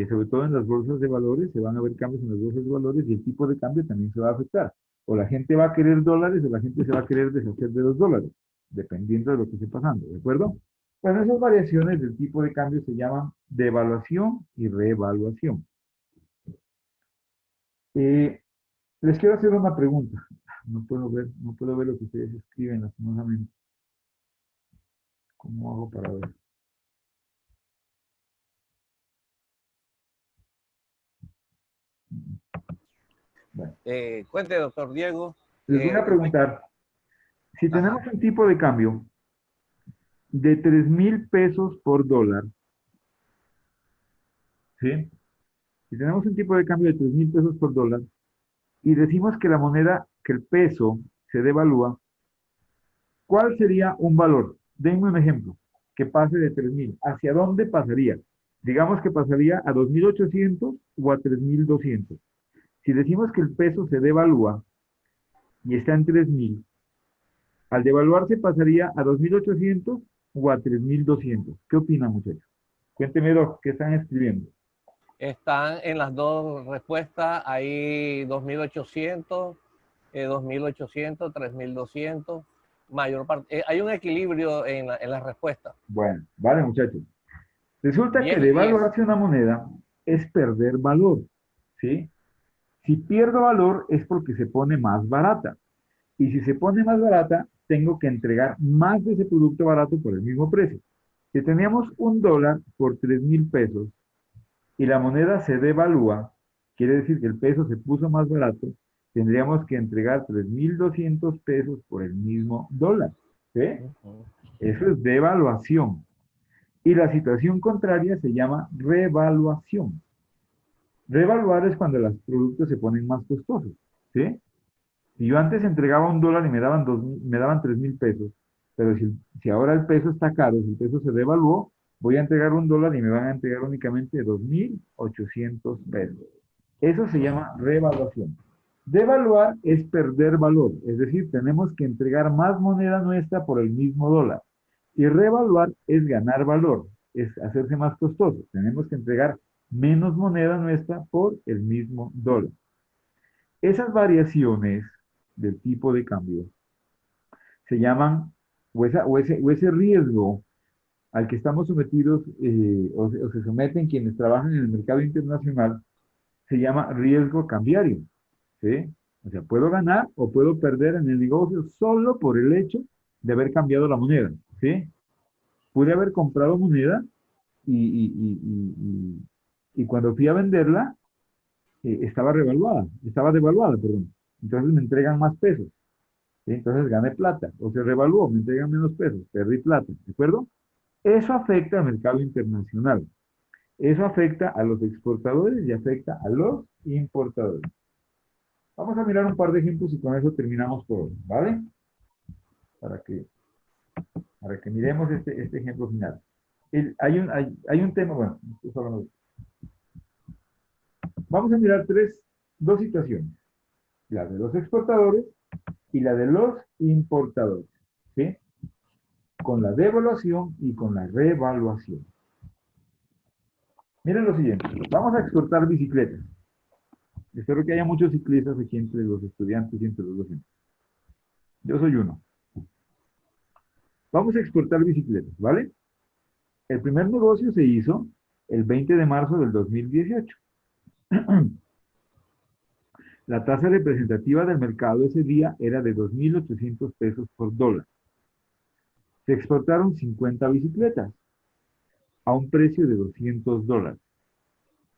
Sobre todo en las bolsas de valores, se van a ver cambios en las bolsas de valores y el tipo de cambio también se va a afectar. O la gente va a querer dólares o la gente se va a querer deshacer de los dólares, dependiendo de lo que esté pasando, ¿de acuerdo? Bueno, esas variaciones del tipo de cambio se llaman devaluación y revaluación. Eh, Les quiero hacer una pregunta. No puedo ver lo que ustedes escriben lastimosamente. ¿Cómo hago para ver? Bueno, Cuente, doctor Diego. les voy a Usted, preguntar, si ajá, tenemos un tipo de cambio de 3.000 pesos por dólar, ¿sí? Si tenemos un tipo de cambio de 3.000 pesos por dólar y decimos que la moneda, que el peso se devalúa, ¿cuál sería un valor? Denme un ejemplo, que pase de 3.000. ¿Hacia dónde pasaría? Digamos que pasaría a 2.800 o a 3.200. Si decimos que el peso se devalúa y está en 3.000, al devaluarse pasaría a 2.800 o a 3.200. ¿Qué opinan, muchachos? Cuénteme, Doc, ¿qué están escribiendo? están en las dos respuestas. Hay 2.800, 2.800, 3.200. Mayor parte, hay un equilibrio en la respuesta. Bueno, vale, muchachos. Resulta que 10 y 10. devaluarse una moneda es perder valor, ¿sí? Si pierdo valor es porque se pone más barata. Y si se pone más barata, tengo que entregar más de ese producto barato por el mismo precio. Si teníamos un dólar por 3.000 pesos y la moneda se devalúa, quiere decir que el peso se puso más barato, tendríamos que entregar 3.200 pesos por el mismo dólar, ¿sí? Eso es devaluación. Y la situación contraria se llama revaluación. Revaluar es cuando los productos se ponen más costosos, ¿sí? Si yo antes entregaba un dólar y me daban 3.000 pesos, pero si ahora el peso está caro, si el peso se devaluó, voy a entregar un dólar y me van a entregar únicamente 2.800 pesos. Eso se llama revaluación. Devaluar es perder valor, es decir, tenemos que entregar más moneda nuestra por el mismo dólar. Y revaluar es ganar valor, es hacerse más costoso. Tenemos que entregar menos moneda nuestra por el mismo dólar. Esas variaciones del tipo de cambio se llaman, o ese riesgo al que estamos sometidos o se someten quienes trabajan en el mercado internacional se llama riesgo cambiario, ¿sí? O sea, puedo ganar o puedo perder en el negocio solo por el hecho de haber cambiado la moneda, ¿sí? Pude haber comprado moneda y cuando fui a venderla, estaba devaluada, perdón. Entonces me entregan más pesos, ¿sí? Entonces gané plata, o se revaluó, me entregan menos pesos, perdí plata, ¿de acuerdo? Eso afecta al mercado internacional. Eso afecta a los exportadores y afecta a los importadores. Vamos a mirar un par de ejemplos y con eso terminamos por hoy, ¿vale? Para que, para que miremos este ejemplo final. Hay un tema, bueno, vamos a mirar dos situaciones, la de los exportadores y la de los importadores, ¿sí? Con la devaluación y con la revaluación. Miren lo siguiente, vamos a exportar bicicletas. Espero que haya muchos ciclistas aquí entre los estudiantes y entre los docentes. Yo soy uno. Vamos a exportar bicicletas, ¿vale? El primer negocio se hizo el 20 de marzo del 2018. La tasa representativa del mercado ese día era de 2.800 pesos por dólar. Se exportaron 50 bicicletas a un precio de $200.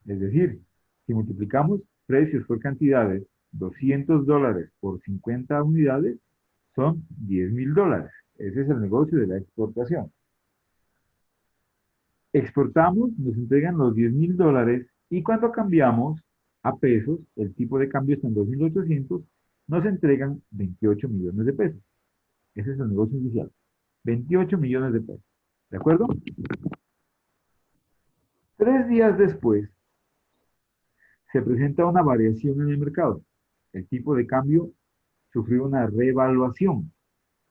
Es decir, si multiplicamos precios por cantidades, $200 por 50 unidades son $10.000. Ese es el negocio de la exportación. Exportamos, nos entregan los $10.000 y cuando cambiamos a pesos, el tipo de cambio está en 2.800, nos entregan 28 millones de pesos. Ese es el negocio inicial. 28 millones de pesos. ¿De acuerdo? 3 días después, se presenta una variación en el mercado. El tipo de cambio sufrió una revaluación.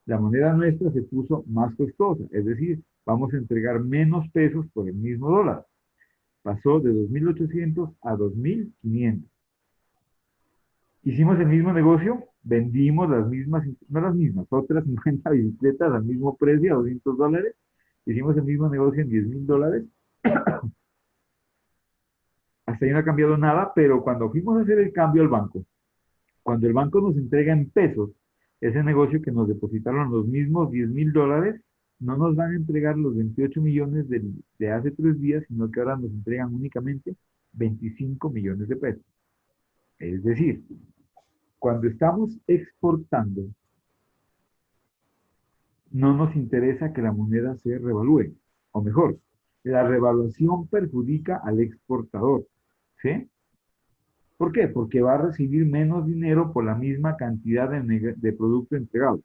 La moneda nuestra se puso más costosa, es decir, vamos a entregar menos pesos por el mismo dólar. Pasó de 2.800 a 2.500. Hicimos el mismo negocio, vendimos las mismas, no las mismas, otras 50 bicicletas al mismo precio, a $200. Hicimos el mismo negocio en $10.000. Hasta ahí no ha cambiado nada, pero cuando fuimos a hacer el cambio al banco, cuando el banco nos entrega en pesos ese negocio que nos depositaron los mismos $10.000, no nos van a entregar los 28 millones de hace 3 días, sino que ahora nos entregan únicamente 25 millones de pesos. Es decir, cuando estamos exportando, no nos interesa que la moneda se revalúe, o mejor, la revaluación perjudica al exportador, ¿sí? ¿Por qué? Porque va a recibir menos dinero por la misma cantidad de producto entregado.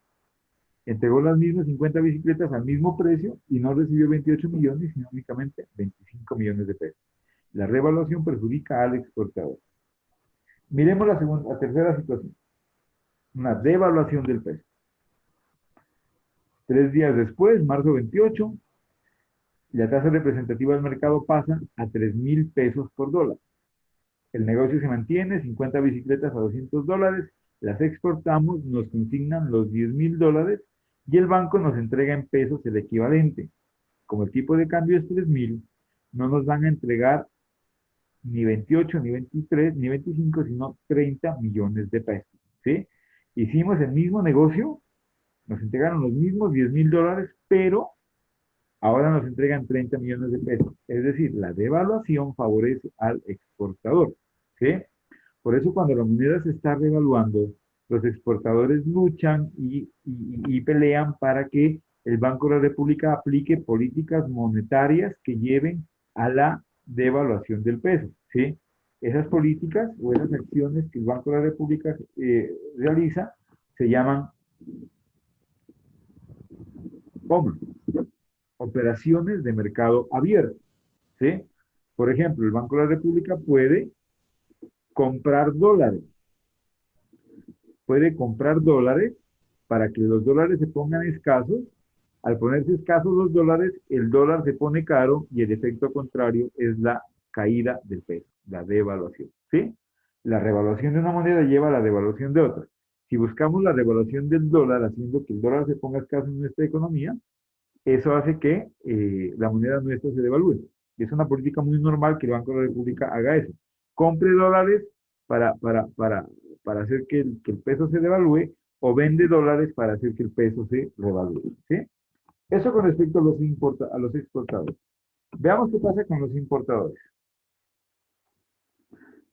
Entregó las mismas 50 bicicletas al mismo precio y no recibió 28 millones, sino únicamente 25 millones de pesos. La revaluación perjudica al exportador. Miremos la tercera situación, una devaluación del peso. 3 días después, marzo 28, la tasa representativa del mercado pasa a 3.000 pesos por dólar. El negocio se mantiene, 50 bicicletas a $200, las exportamos, nos consignan los $10.000 y el banco nos entrega en pesos el equivalente. Como el tipo de cambio es 3.000, no nos van a entregar ni 28, ni 23, ni 25, sino 30 millones de pesos. ¿Sí? Hicimos el mismo negocio, nos entregaron los mismos $10.000, pero ahora nos entregan 30 millones de pesos. Es decir, la devaluación favorece al exportador. ¿Sí? Por eso cuando la moneda se está revaluando, los exportadores luchan y pelean para que el Banco de la República aplique políticas monetarias que lleven a la devaluación del peso. ¿Sí? Esas políticas o esas acciones que el Banco de la República realiza se llaman OMA, operaciones de mercado abierto. ¿Sí? Por ejemplo, el Banco de la República comprar dólares. Puede comprar dólares para que los dólares se pongan escasos. Al ponerse escasos los dólares, el dólar se pone caro y el efecto contrario es la caída del peso, la devaluación. ¿Sí? La revaluación de una moneda lleva a la devaluación de otra. Si buscamos la devaluación del dólar haciendo que el dólar se ponga escaso en nuestra economía, eso hace que la moneda nuestra se devalúe. Y es una política muy normal que el Banco de la República haga eso. Compre dólares para hacer que el peso se devalúe o vende dólares para hacer que el peso se revalúe. ¿Sí? Eso con respecto a a los exportadores. Veamos qué pasa con los importadores.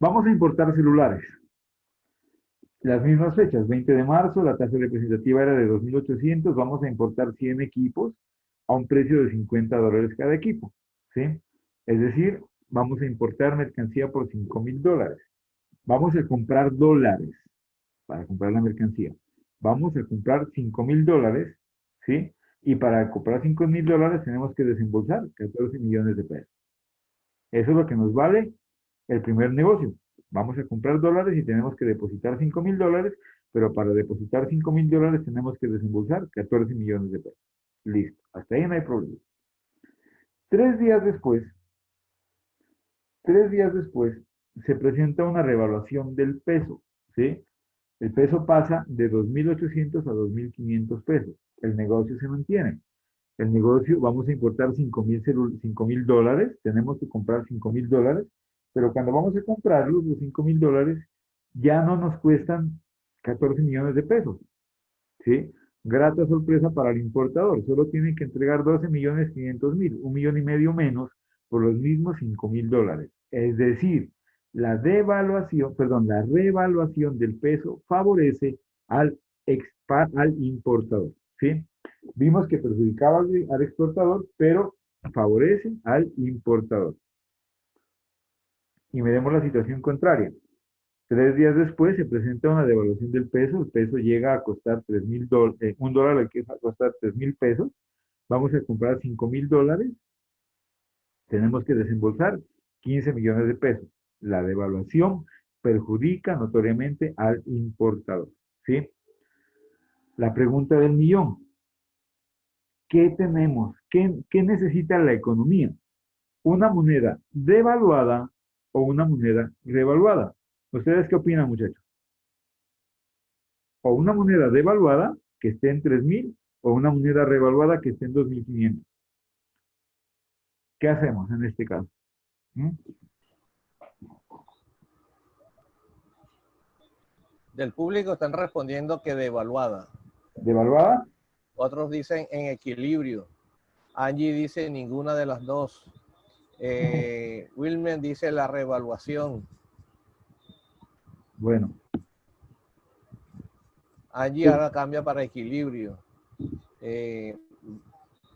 Vamos a importar celulares. Las mismas fechas, 20 de marzo, la tasa representativa era de 2.800, vamos a importar 100 equipos a un precio de $50 cada equipo, ¿sí? Es decir, vamos a importar mercancía por $5.000. Vamos a comprar dólares para comprar la mercancía. Vamos a comprar $5.000, ¿sí? Y para comprar $5.000 tenemos que desembolsar 14 millones de pesos. Eso es lo que nos vale el primer negocio. Vamos a comprar dólares y tenemos que depositar $5.000, pero para depositar $5.000 tenemos que desembolsar 14 millones de pesos. Listo, hasta ahí no hay problema. 3 días después, 3 días después, se presenta una revaluación del peso, ¿sí? El peso pasa de 2.800 a 2.500 pesos. El negocio se mantiene. El negocio, vamos a importar 5.000 dólares, tenemos que comprar $5.000, pero cuando vamos a comprarlos, los $5.000 ya no nos cuestan 14 millones de pesos, ¿sí? Grata sorpresa para el importador, solo tiene que entregar 12.500.000, 1,5 millones menos por los mismos $5.000. Es decir, la revaluación del peso favorece al importador, ¿sí? Vimos que perjudicaba al exportador, pero favorece al importador. Y miremos la situación contraria. 3 días después se presenta una devaluación del peso, el peso llega a costar $3.000, un dólar le que a costar 3.000 pesos, vamos a comprar $5.000, tenemos que desembolsar 15 millones de pesos. La devaluación perjudica notoriamente al importador, ¿sí? La pregunta del millón, ¿qué tenemos? ¿Qué necesita la economía? ¿Una moneda devaluada o una moneda revaluada? ¿Ustedes qué opinan, muchachos? O una moneda devaluada que esté en 3.000 o una moneda revaluada que esté en 2.500. ¿Qué hacemos en este caso? ¿Mm? Del público están respondiendo que devaluada. ¿Devaluada? Otros dicen en equilibrio. Angie dice ninguna de las dos. Wilmer dice la revaluación. Bueno. Angie ahora cambia para equilibrio.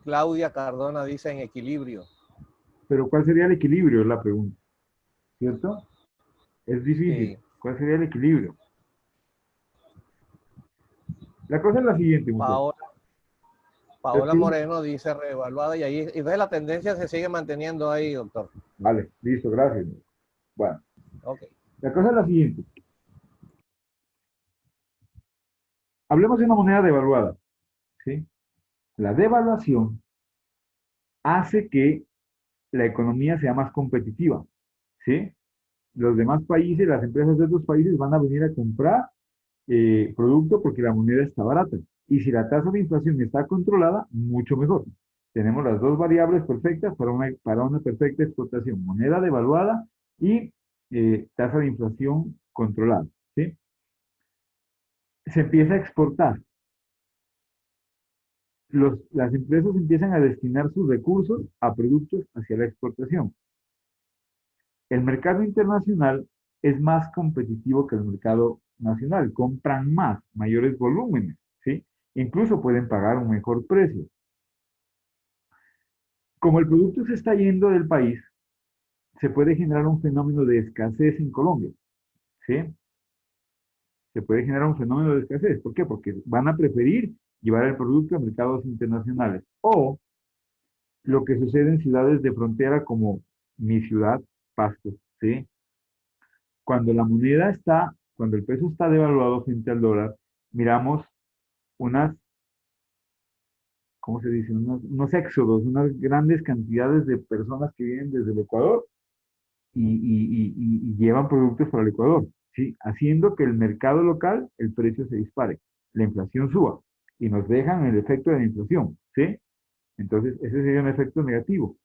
Claudia Cardona dice en equilibrio. Pero ¿cuál sería el equilibrio? Es la pregunta. ¿Cierto? Es difícil. Sí. ¿Cuál sería el equilibrio? La cosa es la siguiente, muchachos. Paola Moreno dice reevaluada y ahí entonces la tendencia se sigue manteniendo ahí, doctor. Vale, listo, gracias. Bueno, okay. La cosa es la siguiente. Hablemos de una moneda devaluada, ¿sí? La devaluación hace que la economía sea más competitiva, ¿sí? Los demás países, las empresas de otros países van a venir a comprar producto porque la moneda está barata. Y si la tasa de inflación está controlada, mucho mejor. Tenemos las dos variables perfectas para una perfecta exportación. Moneda devaluada y tasa de inflación controlada, ¿sí? Se empieza a exportar. Las empresas empiezan a destinar sus recursos a productos hacia la exportación. El mercado internacional es más competitivo que el mercado nacional, compran más, mayores volúmenes, ¿sí? Incluso pueden pagar un mejor precio. Como el producto se está yendo del país, se puede generar un fenómeno de escasez en Colombia, ¿sí? Se puede generar un fenómeno de escasez. ¿Por qué? Porque van a preferir llevar el producto a mercados internacionales. O lo que sucede en ciudades de frontera como mi ciudad, Pasto, ¿sí? Cuando el peso está devaluado frente al dólar, miramos unas, ¿cómo se dice? Unos éxodos, unas grandes cantidades de personas que vienen desde el Ecuador y llevan productos para el Ecuador, ¿sí? Haciendo que el mercado local, el precio se dispare, la inflación suba y nos dejan el efecto de la inflación, ¿sí? Entonces, ese sería un efecto negativo.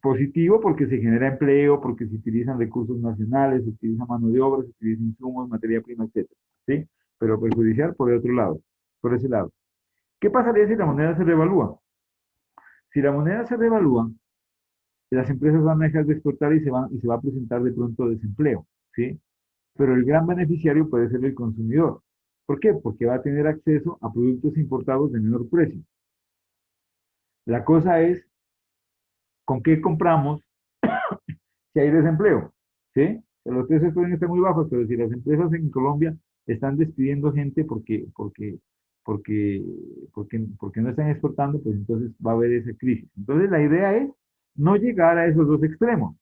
Positivo porque se genera empleo, porque se utilizan recursos nacionales, se utiliza mano de obra, se utilizan insumos, materia prima, etcétera, ¿sí? Pero perjudicial por el otro lado, por ese lado. ¿Qué pasaría si la moneda se revalúa? Si la moneda se revalúa, las empresas van a dejar de exportar y se va a presentar de pronto desempleo, ¿sí? Pero el gran beneficiario puede ser el consumidor. ¿Por qué? Porque va a tener acceso a productos importados de menor precio. La cosa es, ¿con qué compramos si hay desempleo? ¿Sí? Los precios pueden estar muy bajos, pero si las empresas en Colombia están despidiendo gente porque, porque no están exportando, pues entonces va a haber esa crisis. Entonces la idea es no llegar a esos dos extremos,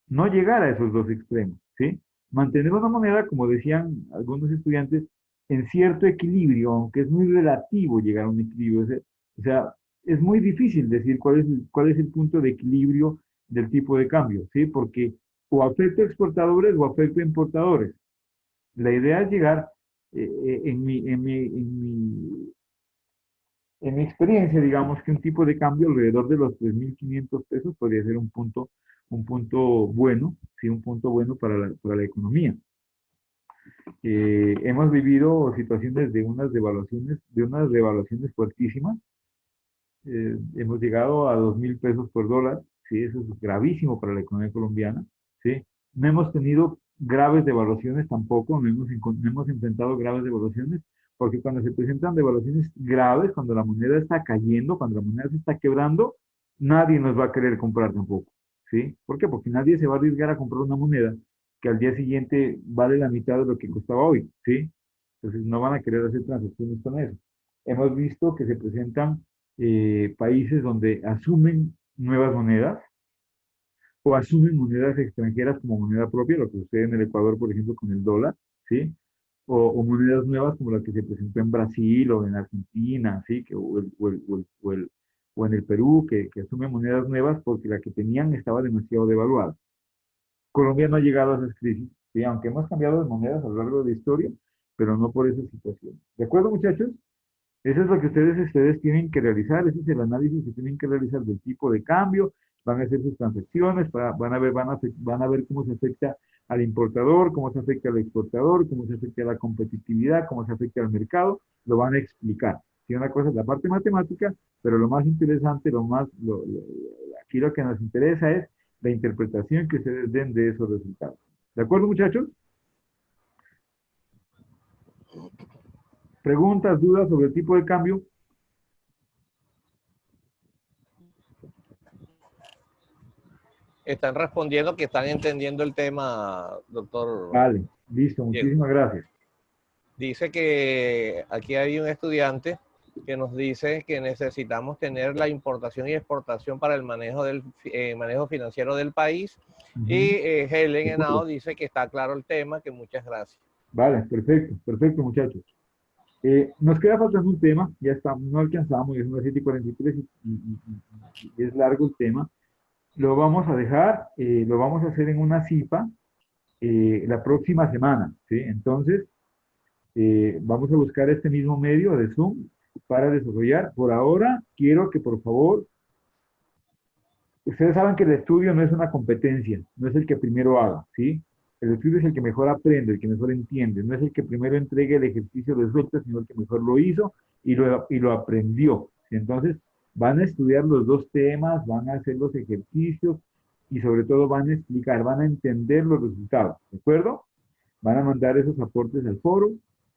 no llegar a esos dos extremos, ¿sí? Mantener una moneda, como decían algunos estudiantes, en cierto equilibrio, aunque es muy relativo llegar a un equilibrio. O sea, es muy difícil decir cuál es el punto de equilibrio del tipo de cambio, ¿sí? Porque o afecta a exportadores o afecta a importadores. La idea es llegar, en mi experiencia, digamos que un tipo de cambio alrededor de los 3.500 pesos podría ser un punto bueno, sí, un punto bueno para la economía. Hemos vivido situaciones de unas devaluaciones fuertísimas. Hemos llegado a 2.000 pesos por dólar, sí, eso es gravísimo para la economía colombiana, sí. No hemos tenido graves devaluaciones tampoco, no hemos enfrentado graves devaluaciones, porque cuando se presentan devaluaciones graves, cuando la moneda está cayendo, cuando la moneda se está quebrando, nadie nos va a querer comprar tampoco, ¿sí? ¿Por qué? Porque nadie se va a arriesgar a comprar una moneda que al día siguiente vale la mitad de lo que costaba hoy, ¿sí? Entonces no van a querer hacer transacciones con eso. Hemos visto que se presentan países donde asumen nuevas monedas o asumen monedas extranjeras como moneda propia, lo que sucede en el Ecuador, por ejemplo, con el dólar, ¿sí? O monedas nuevas como la que se presentó en Brasil o en Argentina, ¿sí? O en el Perú, que asumen monedas nuevas porque la que tenían estaba demasiado devaluada. Colombia no ha llegado a esas crisis, ¿sí? Aunque hemos cambiado de monedas a lo largo de la historia, pero no por esa situación. ¿De acuerdo, muchachos? Eso es lo que ustedes tienen que realizar, ese es el análisis que tienen que realizar del tipo de cambio, van a hacer sus transacciones, van a ver cómo se afecta al importador, cómo se afecta al exportador, cómo se afecta a la competitividad, cómo se afecta al mercado, lo van a explicar. Sí, una cosa es la parte matemática, pero lo más interesante, aquí lo que nos interesa es la interpretación que ustedes den de esos resultados. ¿De acuerdo, muchachos? ¿Preguntas, dudas sobre el tipo de cambio? Están respondiendo que están entendiendo el tema, doctor Vale, listo, Diego. muchísimas gracias. Dice que aquí hay un estudiante que nos dice que necesitamos tener la importación y exportación para el manejo manejo financiero del país. Y Helen De acuerdo. Henao dice que está claro el tema, que muchas gracias. Vale, perfecto, perfecto, muchachos. Nos queda faltando un tema, ya está, no alcanzamos, es una 7:43 y es largo el tema. Lo vamos a dejar, lo vamos a hacer en una CIPA la próxima semana, ¿sí? Entonces, vamos a buscar este mismo medio de Zoom para desarrollar. Por ahora, quiero que por favor, ustedes saben que el estudio no es una competencia, no es el que primero haga, ¿sí? El estudio es el que mejor aprende, el que mejor entiende, no es el que primero entregue el ejercicio resuelto, sino el que mejor lo hizo y lo aprendió. ¿Sí? Entonces, van a estudiar los dos temas, van a hacer los ejercicios y sobre todo van a explicar, van a entender los resultados, ¿de acuerdo? Van a mandar esos aportes al foro,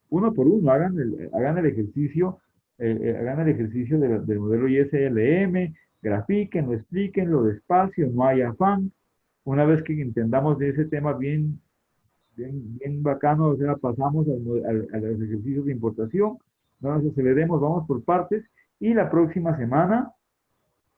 uno por uno, hagan el ejercicio del modelo ISLM, grafiquen, explíquenlo despacio, no hay afán. Una vez que entendamos de ese tema bien bacano, o sea, pasamos a los ejercicios de importación, no nos aceleremos, vamos por partes, y la próxima semana,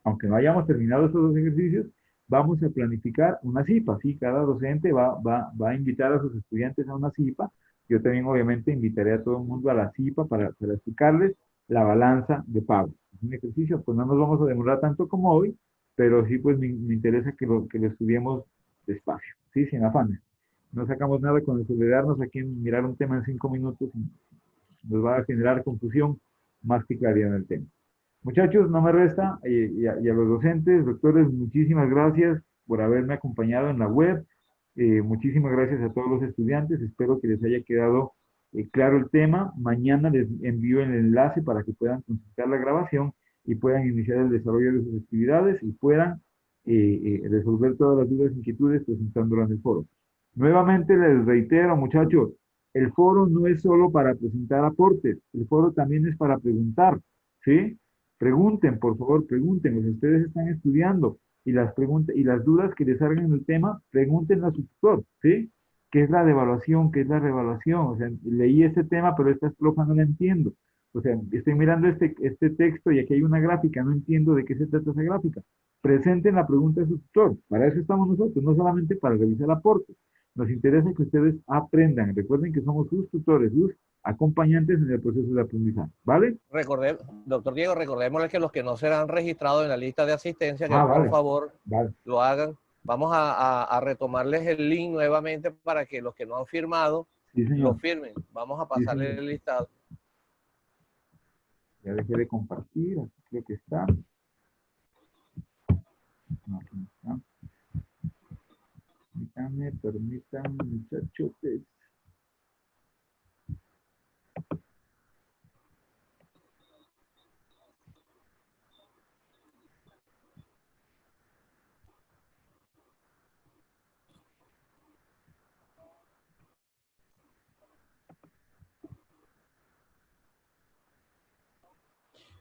aunque no hayamos terminado estos dos ejercicios, vamos a planificar una CIPA, ¿sí? Cada docente va a invitar a sus estudiantes a una CIPA. Yo también, obviamente, invitaré a todo el mundo a la CIPA para explicarles la balanza de pago. Es un ejercicio, pues no nos vamos a demorar tanto como hoy, pero sí, pues me interesa que lo estudiemos despacio, ¿sí? Sin afanes. No sacamos nada con acelerarnos aquí en mirar un tema en 5 minutos y nos va a generar confusión más que claridad en el tema. Muchachos, no me resta, y a los docentes, doctores, muchísimas gracias por haberme acompañado en la web. Muchísimas gracias a todos los estudiantes. Espero que les haya quedado claro el tema. Mañana les envío el enlace para que puedan consultar la grabación y puedan iniciar el desarrollo de sus actividades y puedan resolver todas las dudas e inquietudes presentándolas en el foro. Nuevamente les reitero, muchachos, el foro no es solo para presentar aportes, el foro también es para preguntar, ¿sí? Pregunten, por favor, pregunten. Si ustedes están estudiando y las preguntas y las dudas que les salgan en el tema, pregunten a su tutor, ¿sí? ¿Qué es la devaluación? ¿Qué es la revaluación? O sea, leí este tema, pero esta estrofa no la entiendo. O sea, estoy mirando este texto y aquí hay una gráfica, no entiendo de qué se trata esa gráfica. Presenten la pregunta a su tutor. Para eso estamos nosotros, no solamente para revisar aportes. Nos interesa que ustedes aprendan. Recuerden que somos sus tutores, sus acompañantes en el proceso de aprendizaje, ¿vale? Doctor Diego, recordémosles que los que no serán registrados en la lista de asistencia, que por Vale, favor vale. lo hagan. Vamos a retomarles el link nuevamente para que los que no han firmado Sí, lo señor. firmen. Vamos a Sí, pasarle señor. el listado. Ya dejé de compartir, aquí creo que está. No, aquí no está. Permítanme, muchachos.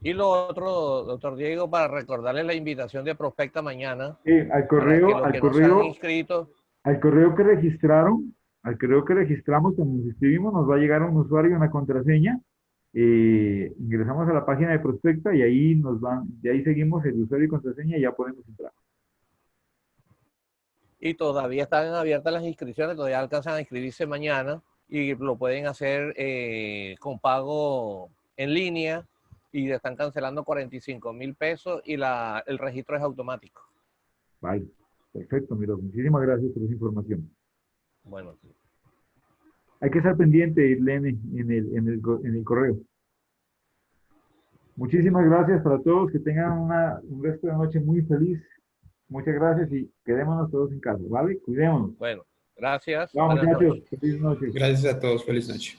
Y lo otro, doctor Diego, para recordarles la invitación de Prospecta mañana, Al para que correo, los que no se han inscrito, al correo que registraron, al correo que registramos cuando nos inscribimos, nos va a llegar un usuario y una contraseña. Ingresamos a la página de Prospecta y ahí de ahí seguimos el usuario y contraseña y ya podemos entrar. y todavía están abiertas las inscripciones, todavía alcanzan a inscribirse mañana y lo pueden hacer con pago en línea y le están cancelando 45.000 pesos y el registro es automático. Vale, perfecto, mira, muchísimas gracias por esa información. Bueno, sí. Hay que estar pendiente, Irlene, en el correo. Muchísimas gracias para todos, que tengan un resto de noche muy feliz. Muchas gracias y quedémonos todos en casa, ¿vale? Cuidémonos. Bueno, gracias. Chao, Buenas muchachos. noches. Feliz noche. Gracias a todos. Feliz noche.